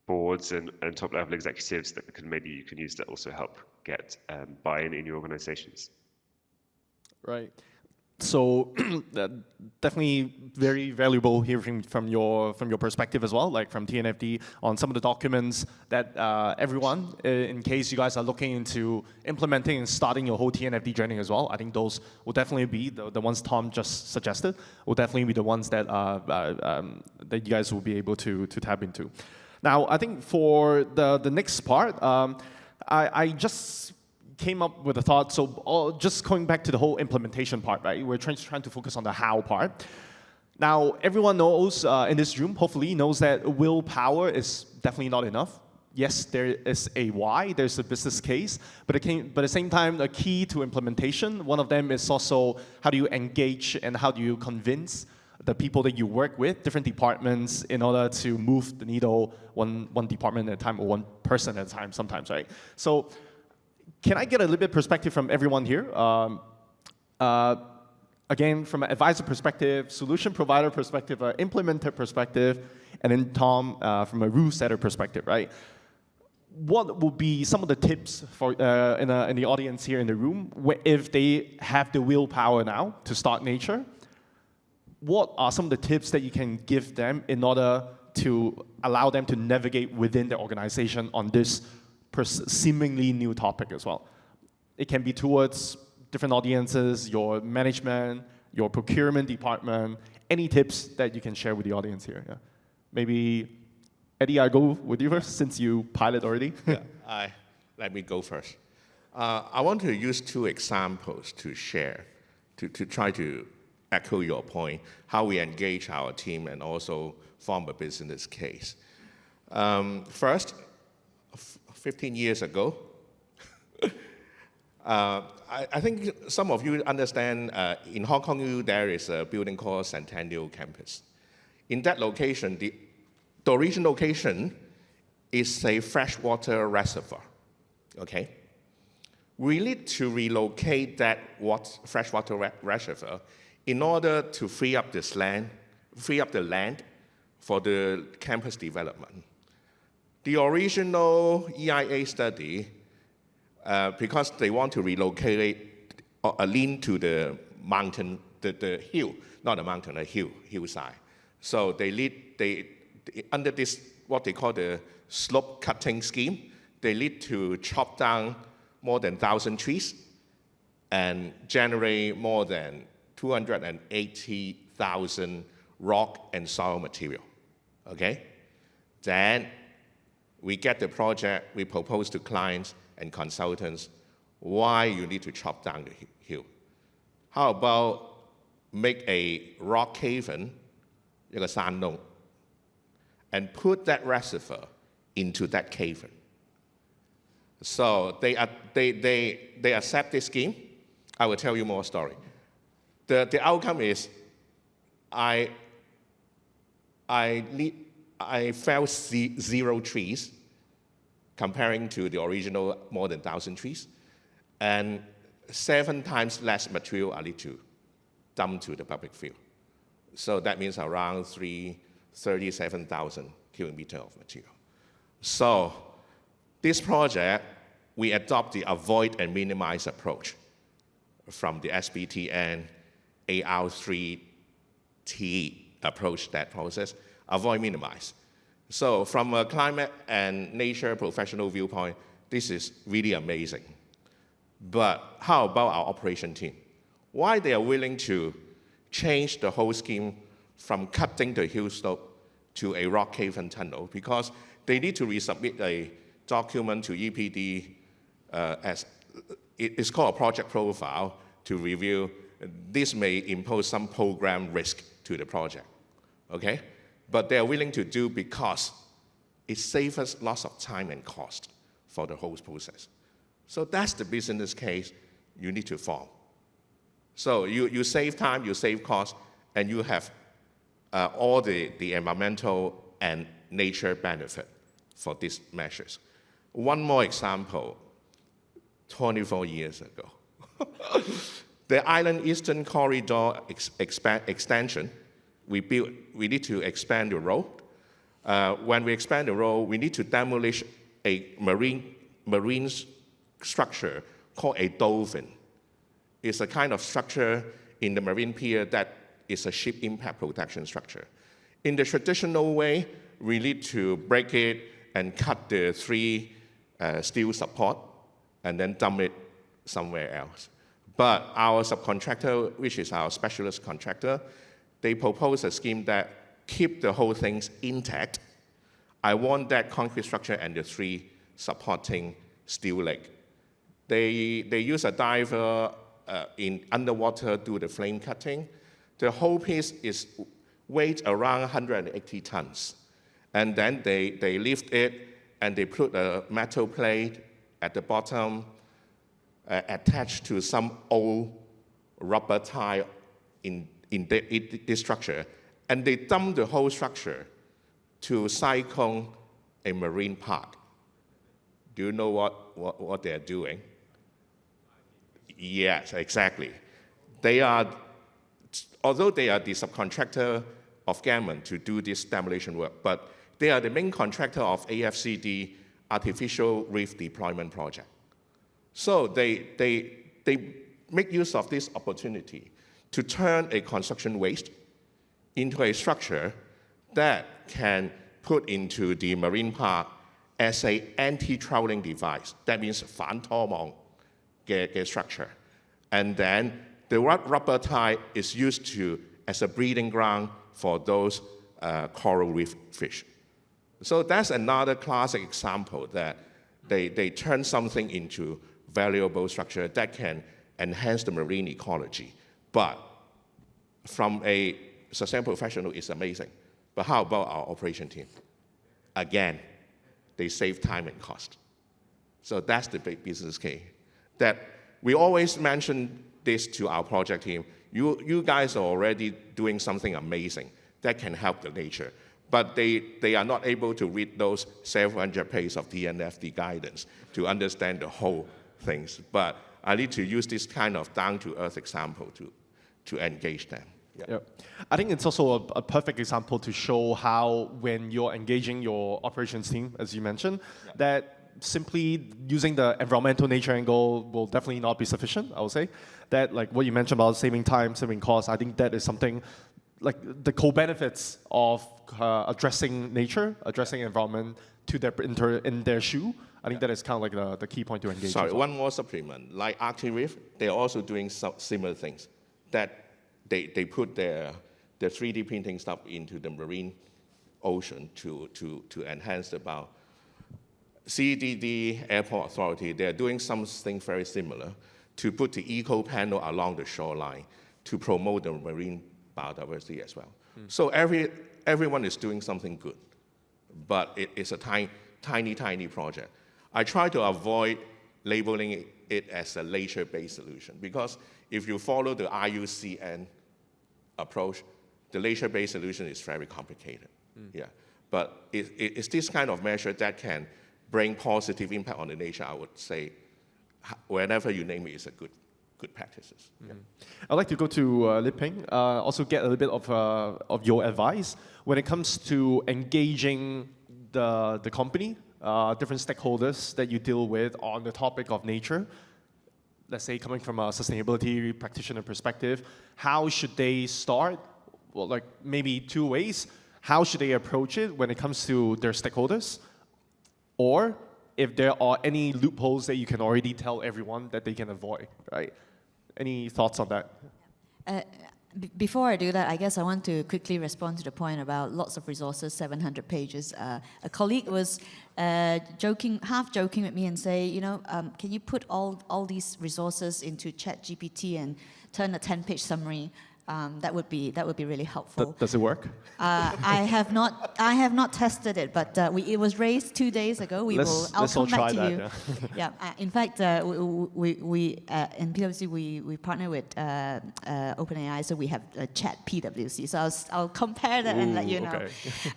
boards and top-level executives that you can use to also help get buy-in in your organizations. Right. So definitely very valuable hearing from your perspective as well, like from TNFD on some of the documents that everyone, in case you guys are looking into implementing and starting your whole TNFD journey as well, I think those will definitely be the ones Tom just suggested, will definitely be the ones that that you guys will be able to tap into. Now, I think for the next part, I just came up with a thought, so just going back to the whole implementation part, right? We're trying to focus on the how part. Now, everyone knows in this room, hopefully knows that willpower is definitely not enough. Yes, there is a why, there's a business case, but at the same time, a key to implementation, one of them is also how do you engage and how do you convince the people that you work with, different departments, in order to move the needle one department at a time or one person at a time sometimes, right? So can I get a little bit of perspective from everyone here? Again, from an advisor perspective, solution provider perspective, implementer perspective, and then Tom from a rule setter perspective, right? What would be some of the tips for in the audience here in the room if they have the willpower now to start nature? What are some of the tips that you can give them in order to allow them to navigate within their organization on this seemingly new topic as well? It can be towards different audiences, your management, your procurement department, any tips that you can share with the audience here. Yeah. Maybe, Eddie, I'll go with you first since you pilot already. Yeah, let me go first. I want to use two examples to share, to try to echo your point, how we engage our team and also form a business case. First, 15 years ago, I think some of you understand in Hong Kong there is a building called Centennial Campus. In that location, the original location is a freshwater reservoir, okay? We need to relocate that freshwater reservoir in order to free up the land for the campus development. The original EIA study, because they want to relocate a lean to the mountain, the hill, not a mountain, a hillside. So they under this, what they call the slope cutting scheme, they need to chop down more than 1,000 trees and generate more than 280,000 rock and soil material, okay? Then we get the project, we propose to clients and consultants why you need to chop down the hill. How about make a rock cavern, 一個山窿, and put that reservoir into that cavern. So they accept this scheme. I will tell you more story. The outcome is I felled 0 trees comparing to the original more than 1,000 trees, and 7 times less material I need to dump to the public field. So that means around 37,000 cubic meters of material. So this project, we adopt the avoid and minimize approach from the SBTN AR3T approach that process, avoid, minimize. So from a climate and nature professional viewpoint, this is really amazing. But how about our operation team? Why they are willing to change the whole scheme from cutting the hill slope to a rock cavern tunnel? Because they need to resubmit a document to EPD as it's called a project profile to review. This may impose some program risk to the project, okay? But they're willing to do because it saves us lots of time and cost for the whole process. So that's the business case you need to farm. So you save time, you save cost, and you have all the environmental and nature benefit for these measures. One more example, 24 years ago. The Island Eastern Corridor extension, we need to expand the road. When we expand the road, we need to demolish a marine structure called a dolphin. It's a kind of structure in the marine pier that is a ship impact protection structure. In the traditional way, we need to break it and cut the 3 steel support and then dump it somewhere else. But our subcontractor, which is our specialist contractor, they propose a scheme that keep the whole things intact. I want that concrete structure and the 3 supporting steel leg. They use a diver in underwater do the flame cutting. The whole piece is weight around 180 tons. And then they lift it and they put a metal plate at the bottom attached to some old rubber tie in this structure. And they dump the whole structure to Cyclone, a marine park. Do you know what they're doing? Yes, exactly. Although they are the subcontractor of Gammon to do this demolition work, but they are the main contractor of AFCD, Artificial Reef Deployment Project. So they make use of this opportunity to turn a construction waste into a structure that can put into the marine park as an anti-trawling device. That means 反拖網嘅 structure. And then the rubber tie is used as a breeding ground for those coral reef fish. So that's another classic example that they turn something into valuable structure that can enhance the marine ecology. But from a sustainable professional, it's amazing. But how about our operation team? Again, they save time and cost. So that's the big business case. That we always mention this to our project team. You guys are already doing something amazing that can help the nature. But they are not able to read those 700 pages of TNFD guidance to understand the whole things. But I need to use this kind of down-to-earth example to engage them. Yeah. Yeah. I think it's also a perfect example to show how when you're engaging your operations team, as you mentioned, that simply using the environmental nature angle will definitely not be sufficient, I would say. That, like what you mentioned about saving time, saving cost, I think that is something, like the co-benefits of addressing nature, addressing environment to in their shoe. I think that is kind of like the key point to engage. Sorry, one more supplement. Like Archireef, they're also doing some similar things. That they put their 3D printing stuff into the marine ocean to enhance the bow. CDD Airport Authority, they're doing something very similar to put the eco panel along the shoreline to promote the marine biodiversity as well. So everyone is doing something good, but it is a tiny project. I try to avoid labeling it as a nature-based solution because if you follow the IUCN approach, the nature-based solution is very complicated. Yeah, but it's this kind of measure that can bring positive impact on the nature. I would say, whenever you name it, is a good practices. Yeah. I'd like to go to Liping, also get a little bit of your advice when it comes to engaging the company, different stakeholders that you deal with on the topic of nature. Let's say coming from a sustainability practitioner perspective, how should they start? Well, like maybe 2 ways. How should they approach it when it comes to their stakeholders? Or if there are any loopholes that you can already tell everyone that they can avoid, right? Any thoughts on that? Before I do that, I guess I want to quickly respond to the point about lots of resources, 700 pages. A colleague was half joking with me and say, can you put all these resources into ChatGPT and turn a 10-page summary that would be really helpful. Does it work? I have not tested it, but it was raised 2 days ago. I'll come back to you. Yeah. In fact, we in PwC we partner with OpenAI, so we have Chat PwC. So I'll compare that and let you know.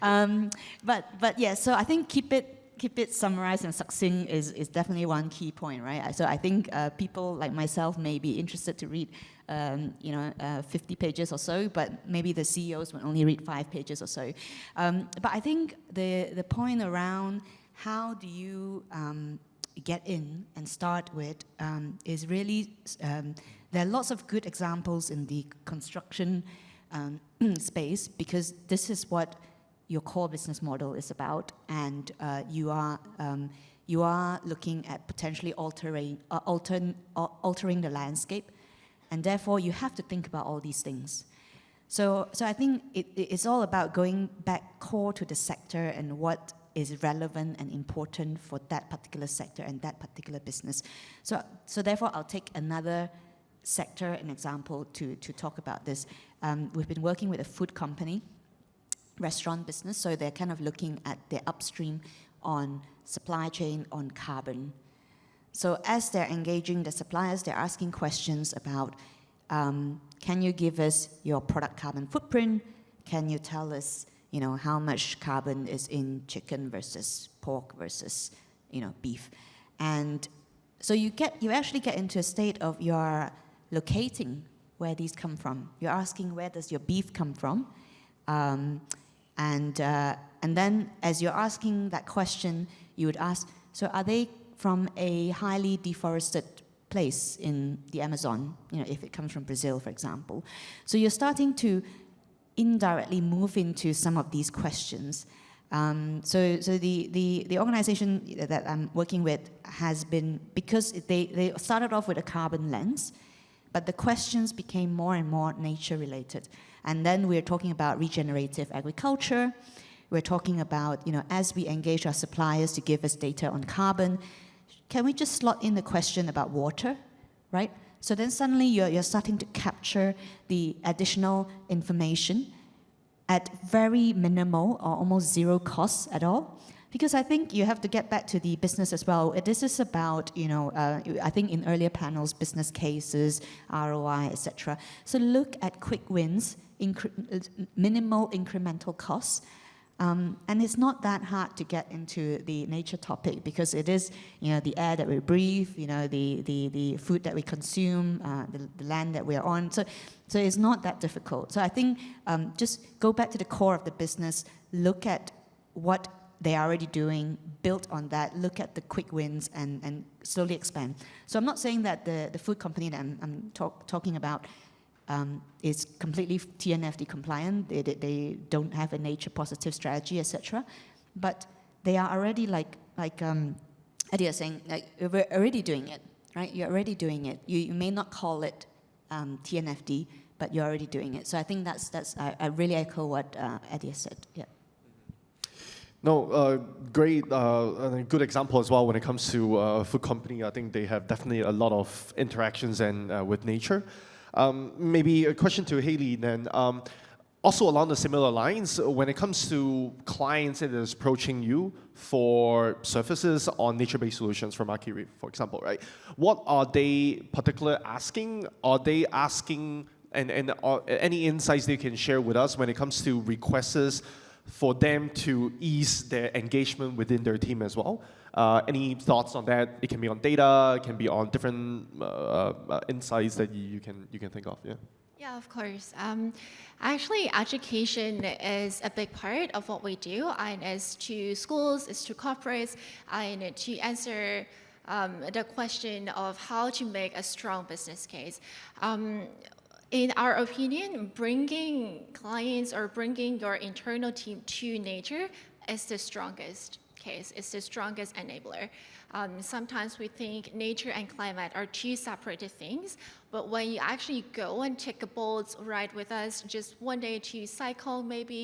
Okay. But yeah, so I think keep it summarized and succinct is definitely one key point, right? So I think people like myself may be interested to read 50 pages or so, but maybe the CEOs will only read 5 pages or so. But I think the point around how do you get in and start with is really, there are lots of good examples in the construction space, because this is what your core business model is about, and you are looking at potentially altering the landscape. And therefore, you have to think about all these things. So I think it's all about going back core to the sector and what is relevant and important for that particular sector and that particular business. So therefore, I'll take another sector, an example, to talk about this. We've been working with a food company, restaurant business, so they're kind of looking at their upstream on supply chain, on carbon. So as they're engaging the suppliers, they're asking questions about, can you give us your product carbon footprint? Can you tell us, how much carbon is in chicken versus pork versus, beef? And so you actually get into a state of you're locating where these come from. You're asking, where does your beef come from? And then as you're asking that question, you would ask, so are they from a highly deforested place in the Amazon, if it comes from Brazil, for example. So you're starting to indirectly move into some of these questions. So the organization that I'm working with has been, because they started off with a carbon lens, but the questions became more and more nature related. And then we're talking about regenerative agriculture. We're talking about, as we engage our suppliers to give us data on carbon, can we just slot in the question about water, right? So then suddenly you're starting to capture the additional information at very minimal or almost zero costs at all. Because I think you have to get back to the business as well. This is about, I think in earlier panels, business cases, ROI, etc. So look at quick wins, minimal incremental costs. And it's not that hard to get into the nature topic, because it is, the air that we breathe, the food that we consume, the land that we're on. So it's not that difficult. So I think just go back to the core of the business, look at what they are already doing, build on that, look at the quick wins, and slowly expand. So I'm not saying that the food company that I'm talking about is completely TNFD compliant. They don't have a nature positive strategy, etc. But they are already like Eddie is saying, we're already doing it, right? You're already doing it. You may not call it TNFD, but you're already doing it. So I think I really echo what Eddie has said. Yeah. No, great, a good example as well when it comes to a food company. I think they have definitely a lot of interactions and with nature. Maybe a question to Hayley then. Also along the similar lines, when it comes to clients that is approaching you for services on nature-based solutions from Archireef, for example, right? What are they particularly asking? Are they asking, and any insights they can share with us when it comes to requests for them to ease their engagement within their team as well? Any thoughts on that? It can be on data, it can be on different insights that you can think of. Yeah. Yeah, of course. Actually, education is a big part of what we do, and it's to schools, it's to corporates, and to answer the question of how to make a strong business case. In our opinion, bringing clients or bringing your internal team to nature is the strongest case, is the strongest enabler. Sometimes we think nature and climate are two separate things, but when you actually go and take a boat ride with us, just one day to cycle maybe,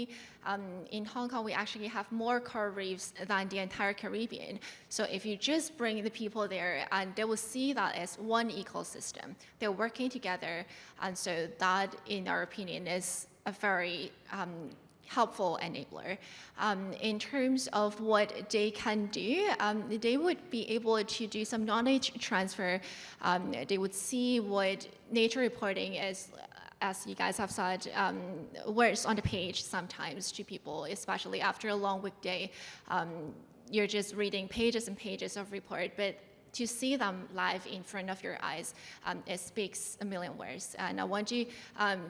in Hong Kong we actually have more coral reefs than the entire Caribbean. So if you just bring the people there, and they will see that as one ecosystem, they're working together, and so that, in our opinion, is a very helpful enabler. In terms of what they can do, they would be able to do some knowledge transfer. They would see what nature reporting is, as you guys have said, words on the page sometimes to people, especially after a long weekday. You're just reading pages and pages of report, but to see them live in front of your eyes, it speaks a million words. And I want to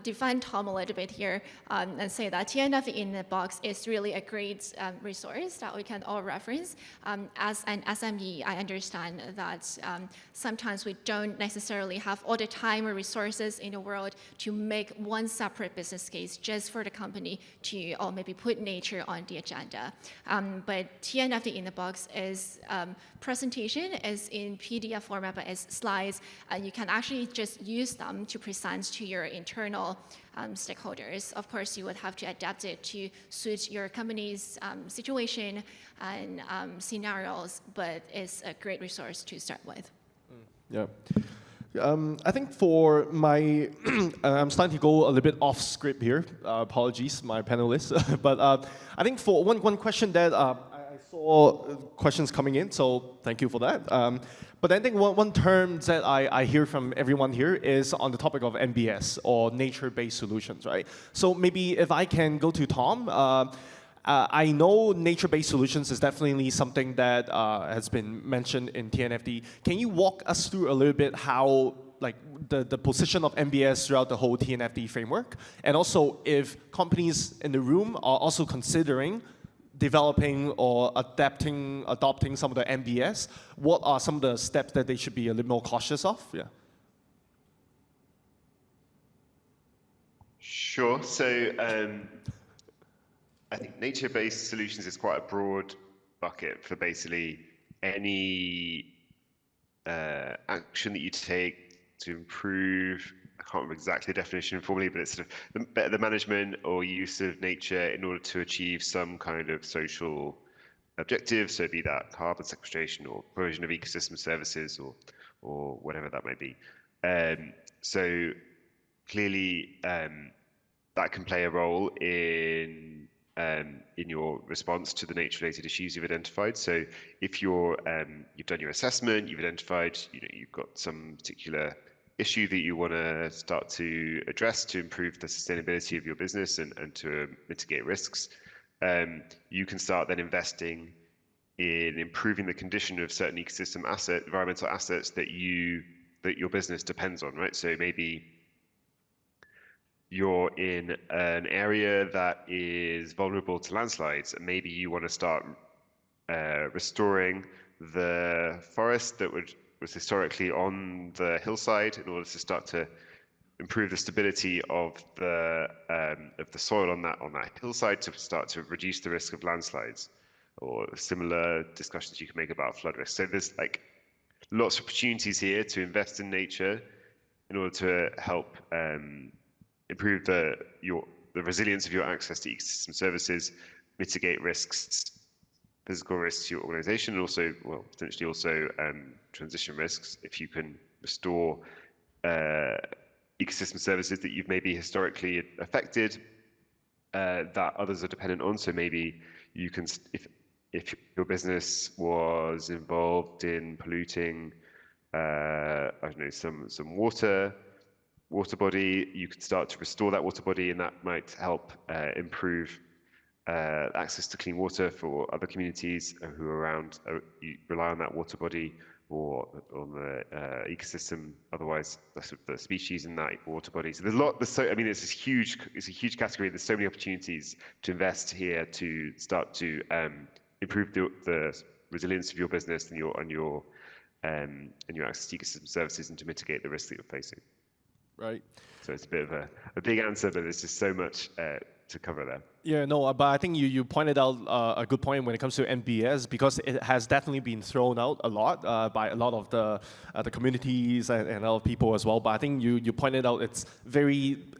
define Tom a little bit here and say that TNFD in the box is really a great resource that we can all reference. As an SME, I understand that sometimes we don't necessarily have all the time or resources in the world to make one separate business case just for the company to, or maybe put nature on the agenda. But TNFD in the box is presentation, is in PDF format, but as slides, you can actually just use them to present to your internal stakeholders. Of course, you would have to adapt it to suit your company's situation and scenarios, but it's a great resource to start with. Yeah. I think for my, I'm starting to go a little bit off script here. Apologies, my panelists. But I think for one question that I saw questions coming in, so thank you for that. But I think one term that I hear from everyone here is on the topic of NBS, or nature-based solutions, right? So maybe if I can go to Tom, I know nature-based solutions is definitely something that has been mentioned in TNFD. Can you walk us through a little bit how, like, the position of NBS throughout the whole TNFD framework? And also, if companies in the room are also considering developing or adopting some of the NBS, what are some of the steps that they should be a little more cautious of? Yeah. Sure. So I think nature-based solutions is quite a broad bucket for basically any action that you take to improve, I can't remember exactly the definition formally, but it's sort of the management or use of nature in order to achieve some kind of social objective. So be that carbon sequestration or provision of ecosystem services or whatever that may be. So clearly that can play a role in your response to the nature-related issues you've identified. So if you've done your assessment, you've identified, you've got some particular issue that you want to start to address to improve the sustainability of your business and to mitigate risks, you can start then investing in improving the condition of certain ecosystem environmental assets that your business depends on, right? So maybe you're in an area that is vulnerable to landslides, and maybe you want to start restoring the forest that was historically on the hillside in order to start to improve the stability of the soil on that hillside to start to reduce the risk of landslides, or similar discussions you can make about flood risk. So there's like lots of opportunities here to invest in nature in order to help improve the resilience of your access to ecosystem services, mitigate risks, physical risks to your organization, and also, well, potentially also transition risks if you can restore ecosystem services that you've maybe historically affected that others are dependent on. So maybe you can, if your business was involved in polluting, I don't know, some water body, you could start to restore that water body, and that might help improve access to clean water for other communities who are around, rely on that water body or on the ecosystem. Otherwise, the species in that water body. So it's a huge category. There's so many opportunities to invest here to start to improve the resilience of your business and your access to ecosystem services, and to mitigate the risks that you're facing. Right. So it's a bit of a big answer, but there's just so much to cover there. Yeah, no, but I think you pointed out a good point when it comes to NBS, because it has definitely been thrown out a lot by a lot of the communities and other people as well. But I think you pointed out it's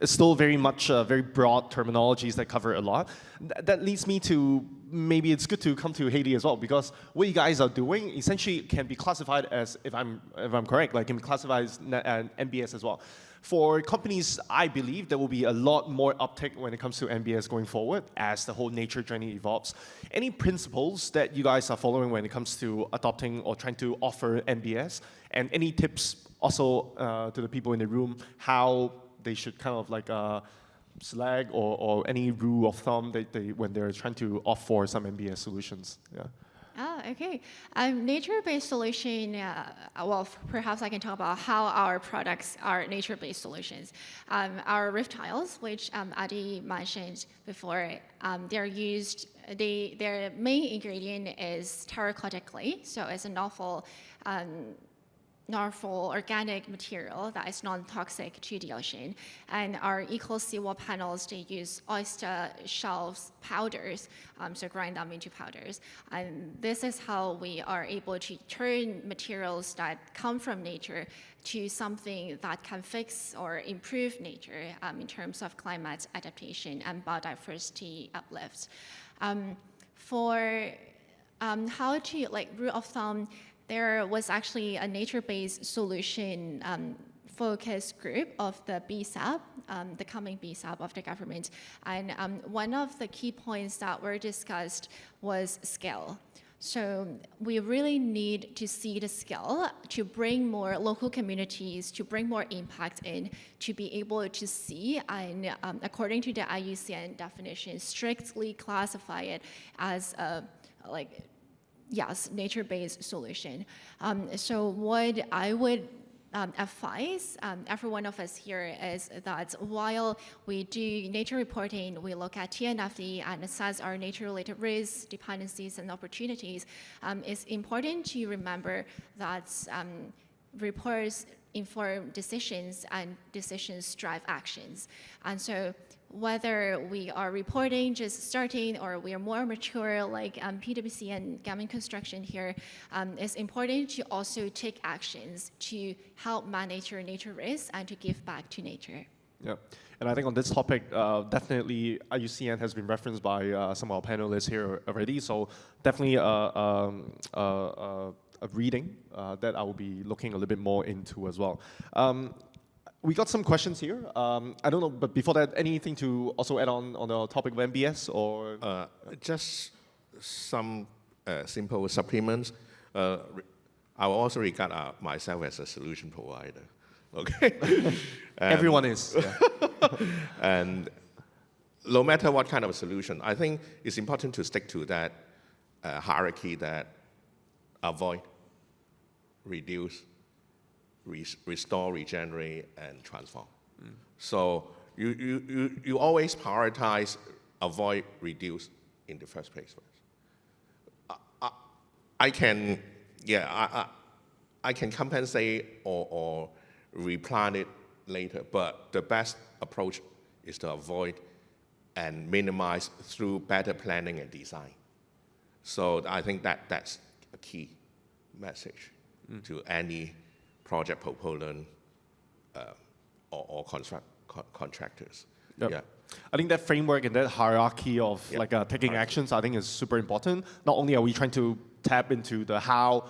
still very much very broad terminologies that cover a lot. That leads me to, maybe it's good to come to Hayley as well, because what you guys are doing essentially can be classified as, if I'm correct, like can be classified as NBS as well. For companies, I believe there will be a lot more uptick when it comes to NBS going forward as the whole nature journey evolves. Any principles that you guys are following when it comes to adopting or trying to offer NBS? And any tips also to the people in the room, how they should kind of like select or any rule of thumb when they're trying to offer some NBS solutions? Yeah. Oh, okay. Nature-based solution, well, perhaps I can talk about how our products are nature-based solutions. Our reef tiles, which Adi mentioned before, their main ingredient is terracotta clay, so it's a novel organic material that is non-toxic to the ocean. And our eco seawall panels, they use oyster shells powders, so grind them into powders. And this is how we are able to turn materials that come from nature to something that can fix or improve nature in terms of climate adaptation and biodiversity uplifts. For how to, like, rule of thumb, there was actually a nature-based solution focus group of the BSAP, the coming BSAP of the government. And one of the key points that were discussed was scale. So we really need to see the scale to bring more local communities, to bring more impact in, to be able to see and, according to the IUCN definition, strictly classify it as a, yes, nature-based solution. So what I would advise every one of us here is that while we do nature reporting, we look at TNFD and assess our nature-related risks, dependencies, and opportunities. It's important to remember that reports inform decisions and decisions drive actions. And so whether we are reporting just starting or we are more mature like PwC and Gammon construction here, it's important to also take actions to help manage your nature risks and to give back to nature. Yeah, and I think on this topic, definitely IUCN has been referenced by some of our panelists here already, so definitely a reading that I will be looking a little bit more into as well. We got some questions here. I don't know, but before that, anything to also add on the topic of NBS or? Just some simple supplements. I will also regard myself as a solution provider. Okay. Everyone is. Yeah. And no matter what kind of solution, I think it's important to stick to that hierarchy that avoid, reduce, restore, regenerate, and transform. So you always prioritize avoid, reduce in the first place. I can compensate or replan it later, but the best approach is to avoid and minimize through better planning and design. So I think that's a key message to any project proponent or contractors. Yep. Yeah. I think that framework and that hierarchy of taking actions, I think is super important. Not only are we trying to tap into the how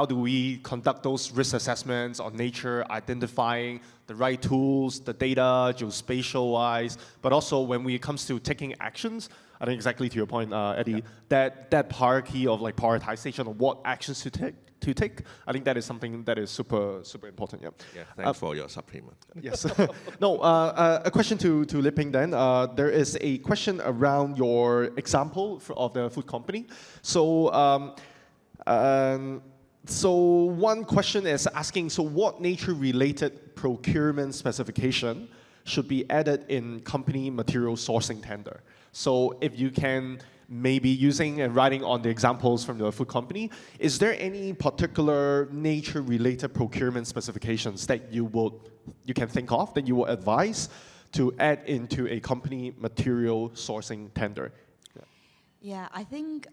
do we conduct those risk assessments on nature, identifying the right tools, the data, geospatial-wise, but also when it comes to taking actions, I think exactly to your point, Eddie, that hierarchy of prioritization of what actions to take, I think that is something that is super important. Yeah, thanks for your supplement. Yes. No, a question to Liping then. There is a question around your example of the food company. So, so one question is asking, so what nature-related procurement specification should be added in company material sourcing tender? So if you can maybe using and writing on the examples from the food company, is there any particular nature-related procurement specifications that you can think of, that you will advise to add into a company material sourcing tender? Yeah, I think,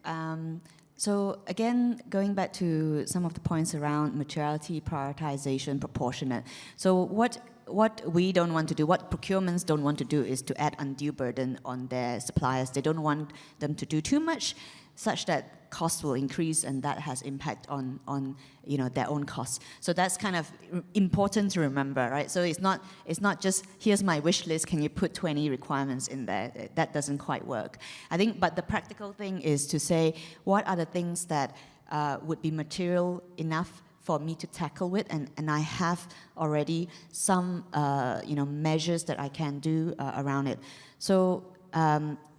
so again, going back to some of the points around materiality, prioritization, proportionate. So what we don't want to do, what procurements don't want to do, is to add undue burden on their suppliers. They don't want them to do too much, such that costs will increase, and that has impact on their own costs. So that's kind of important to remember, right? So it's not just, here's my wish list, can you put 20 requirements in there? That doesn't quite work. I think, but the practical thing is to say, what are the things that would be material enough for me to tackle with, and I have already some measures that I can do around it. So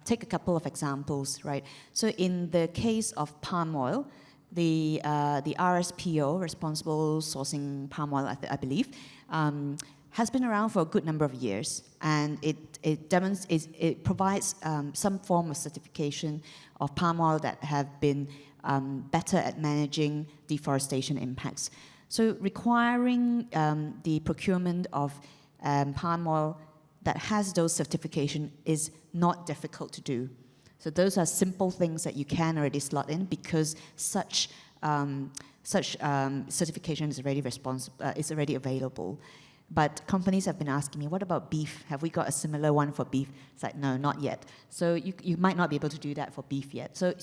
take a couple of examples, right? So in the case of palm oil, the RSPO, Responsible Sourcing Palm Oil, I believe, has been around for a good number of years, and it provides some form of certification of palm oil that have been better at managing deforestation impacts. So requiring the procurement of palm oil that has those certification is not difficult to do. So those are simple things that you can already slot in, because such certification is already available. But companies have been asking me, what about beef? Have we got a similar one for beef? It's like, no, not yet. So you might not be able to do that for beef yet. So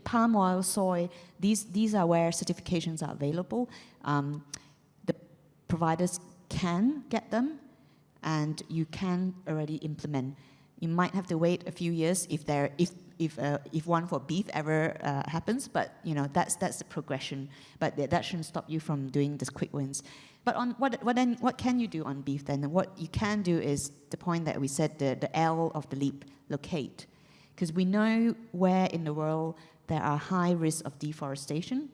palm oil, soy, these are where certifications are available. The providers can get them, and you can already implement. You might have to wait a few years if one for beef ever happens, but that's the progression. But that shouldn't stop you from doing these quick wins. But on what can you do on beef then? And what you can do is the point that we said, the L of the leap, locate. Because we know where in the world there are high risks of deforestation.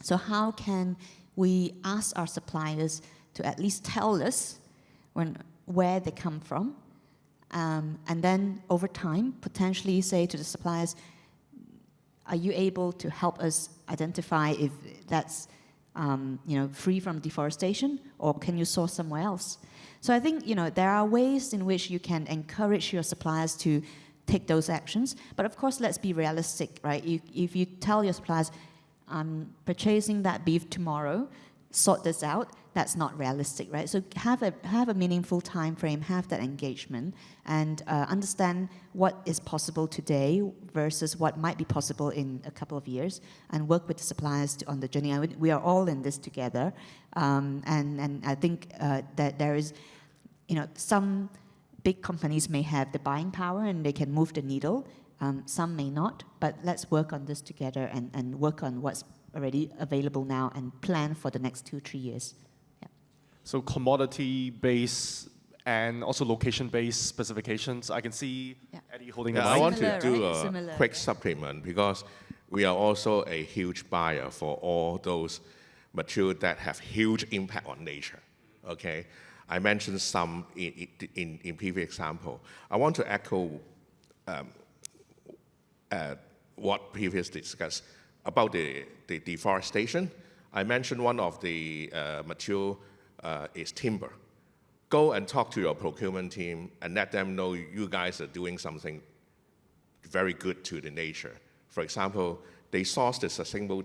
So how can we ask our suppliers to at least tell us where they come from, and then over time potentially say to the suppliers, are you able to help us identify if that's free from deforestation, or can you source somewhere else? So I think there are ways in which you can encourage your suppliers to take those actions, but of course let's be realistic, right? If you tell your suppliers, I'm purchasing that beef tomorrow, sort this out, that's not realistic, right? So have a meaningful time frame, have that engagement, and understand what is possible today versus what might be possible in a couple of years, and work with the suppliers on the journey. We are all in this together, and I think that there is, some big companies may have the buying power and they can move the needle. Some may not, but let's work on this together and work on what's already available now and plan for the next 2-3 years. Yeah. So commodity-based and also location-based specifications. I can see Eddie holding the mic. I want to do Similar, a quick supplement, because we are also a huge buyer for all those materials that have huge impact on nature. Okay, I mentioned some in previous example. I want to echo what previously discussed about the deforestation. I mentioned one of the material is timber. Go and talk to your procurement team and let them know you guys are doing something very good to the nature. For example, they sourced the sustainable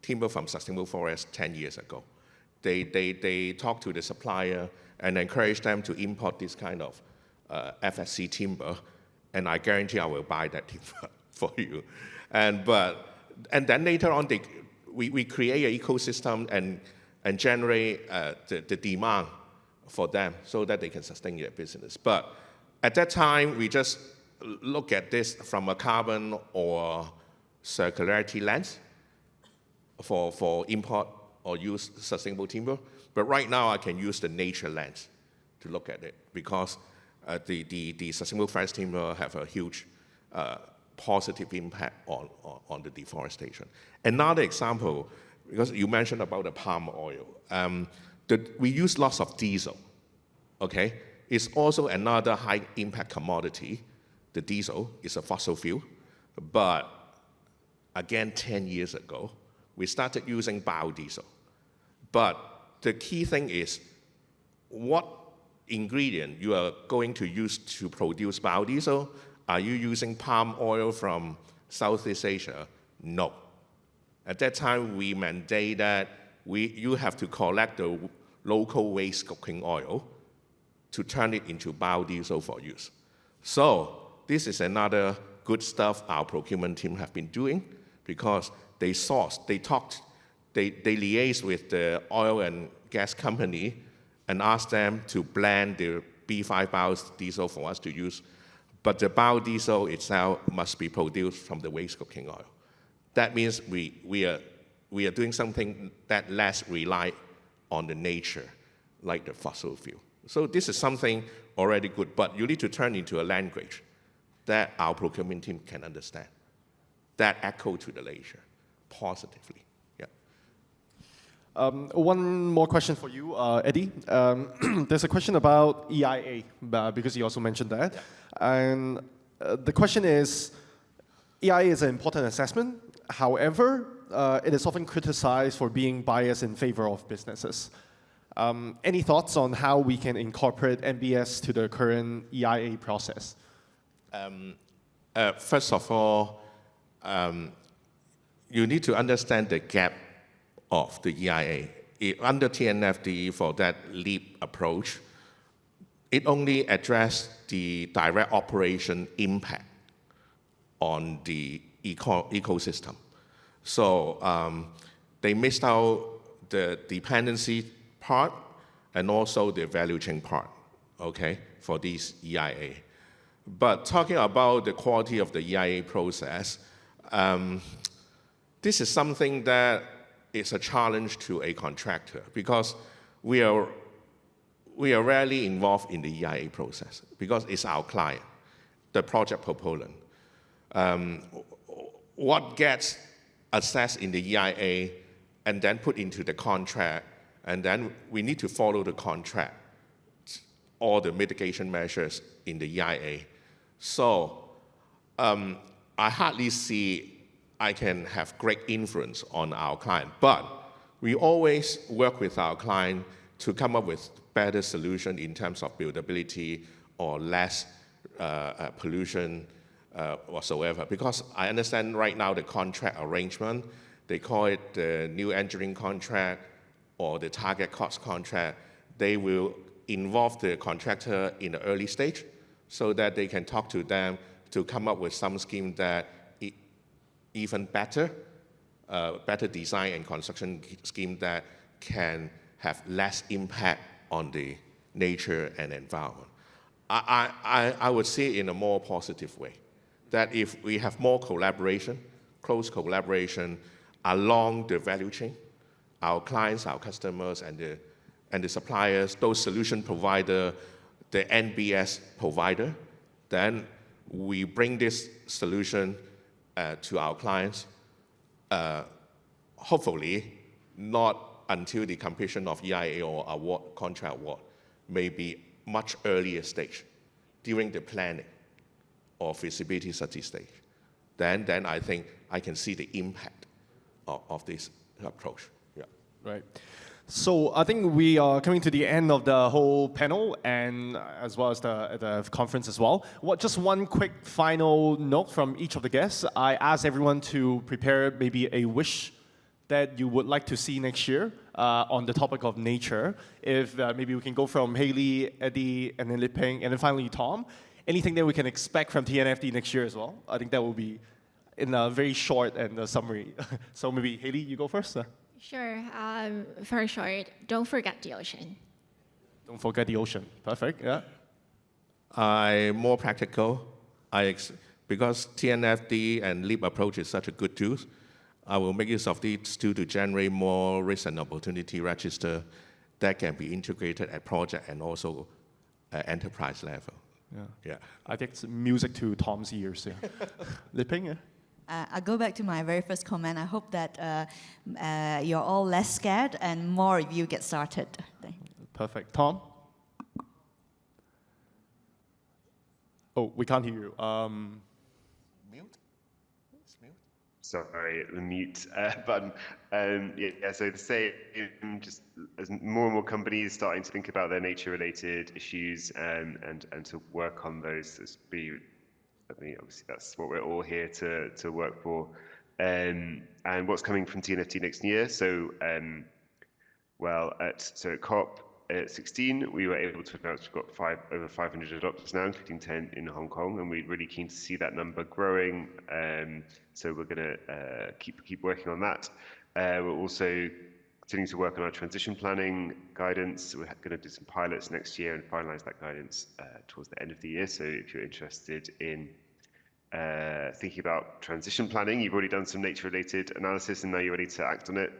timber from sustainable forest 10 years ago. They talk to the supplier and encourage them to import this kind of FSC timber, and I guarantee I will buy that timber for you. And then later on, we create an ecosystem and generate the demand for them so that they can sustain their business. But at that time, we just look at this from a carbon or circularity lens for import or use sustainable timber. But right now, I can use the nature lens to look at it, because the sustainable forest timber have a huge positive impact on the deforestation. Another example, because you mentioned about the palm oil, we use lots of diesel, okay? It's also another high impact commodity. The diesel is a fossil fuel, but again, 10 years ago, we started using biodiesel. But the key thing is, what ingredient you are going to use to produce biodiesel? Are you using palm oil from Southeast Asia? No. At that time, we mandate that you have to collect the local waste cooking oil to turn it into biodiesel for use. So this is another good stuff our procurement team have been doing, because they sourced, they liaised with the oil and gas company and asked them to blend the B5 biodiesel for us to use. But the biodiesel itself must be produced from the waste cooking oil. That means we are doing something that less rely on the nature, like the fossil fuel. So this is something already good, but you need to turn into a language that our procurement team can understand, that echo to the nature positively. Yeah. One more question for you, Eddie. There's a question about EIA, because you also mentioned that. Yeah. And the question is, EIA is an important assessment. However, it is often criticized for being biased in favor of businesses. Any thoughts on how we can incorporate NBS to the current EIA process? First of all, you need to understand the gap of the EIA. Under TNFD, for that LEAP approach, it only addressed the direct operation impact on the ecosystem. So they missed out the dependency part and also the value chain part, okay, for these EIA. But talking about the quality of the EIA process, this is something that is a challenge to a contractor, because we are rarely involved in the EIA process because it's our client, the project proponent. What gets assessed in the EIA and then put into the contract, and then we need to follow the contract, all the mitigation measures in the EIA. So I hardly see I can have great influence on our client, but we always work with our client to come up with better solution in terms of buildability or less pollution whatsoever. Because I understand right now the contract arrangement, they call it the new engineering contract or the target cost contract. They will involve the contractor in the early stage so that they can talk to them to come up with some scheme that even better, better design and construction scheme that can have less impact on the nature and environment. I would see it in a more positive way, that if we have more collaboration, close collaboration along the value chain, our clients, our customers, and the suppliers, those solution provider, the NBS provider, then we bring this solution to our clients, hopefully not until the completion of EIA or award, contract award, maybe much earlier stage, during the planning or feasibility study stage. Then I think I can see the impact of this approach. Yeah. Right. So I think we are coming to the end of the whole panel, and as well as the conference as well. Just one quick final note from each of the guests. I asked everyone to prepare maybe a wish that you would like to see next year on the topic of nature. If maybe we can go from Hayley, Eddie, and then Liping, and then finally Tom. Anything that we can expect from TNFD next year as well? I think that will be in a very short and summary. So maybe Hayley, you go first. Sure. Very short. Don't forget the ocean. Don't forget the ocean. Perfect. Yeah. I'm more practical. Because TNFD and LEAP approach is such a good tool, I will make use of these two to generate more risk and opportunity register that can be integrated at project and also enterprise level. Yeah. Yeah. I think it's music to Tom's ears. Yeah. Liping, yeah. I'll go back to my very first comment. I hope that you're all less scared and more of you get started. Perfect. Tom? Oh, we can't hear you. Mute? It's mute. sorry, the mute button. Yeah, so to say, just as more and more companies starting to think about their nature-related issues and to work on those, I mean, obviously that's what we're all here to work for. And what's coming from TNFD next year? So, at COP 16, we were able to announce we've got over 500 adopters now, including 10 in Hong Kong, and we're really keen to see that number growing. So we're going to keep working on that. We're also continuing to work on our transition planning guidance. We're going to do some pilots next year and finalize that guidance towards the end of the year. So if you're interested in thinking about transition planning, you've already done some nature-related analysis and now you're ready to act on it,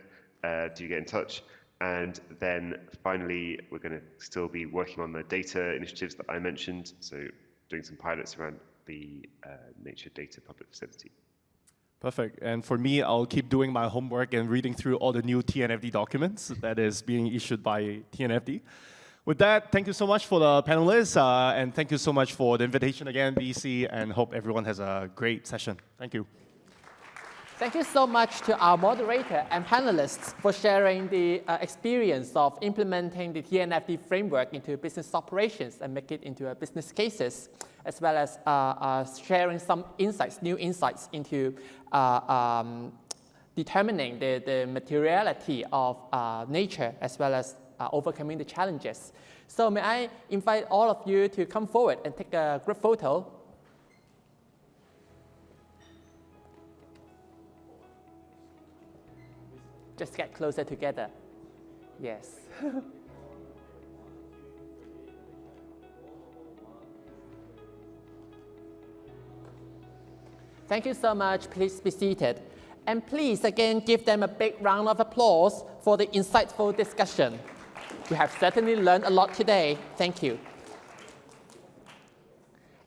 do get in touch. And then finally, we're going to still be working on the data initiatives that I mentioned. So doing some pilots around the nature data public facility. Perfect. And for me, I'll keep doing my homework and reading through all the new TNFD documents that is being issued by TNFD. With that, thank you so much for the panelists, and thank you so much for the invitation again, BEC, and hope everyone has a great session. Thank you. Thank you so much to our moderator and panelists for sharing the experience of implementing the TNFD framework into business operations and make it into business cases, as well as sharing some insights, new insights into determining the materiality of nature, as well as overcoming the challenges. So may I invite all of you to come forward and take a group photo. Just get closer together. Yes. Thank you so much. Please be seated. And please, again, give them a big round of applause for the insightful discussion. We have certainly learned a lot today. Thank you.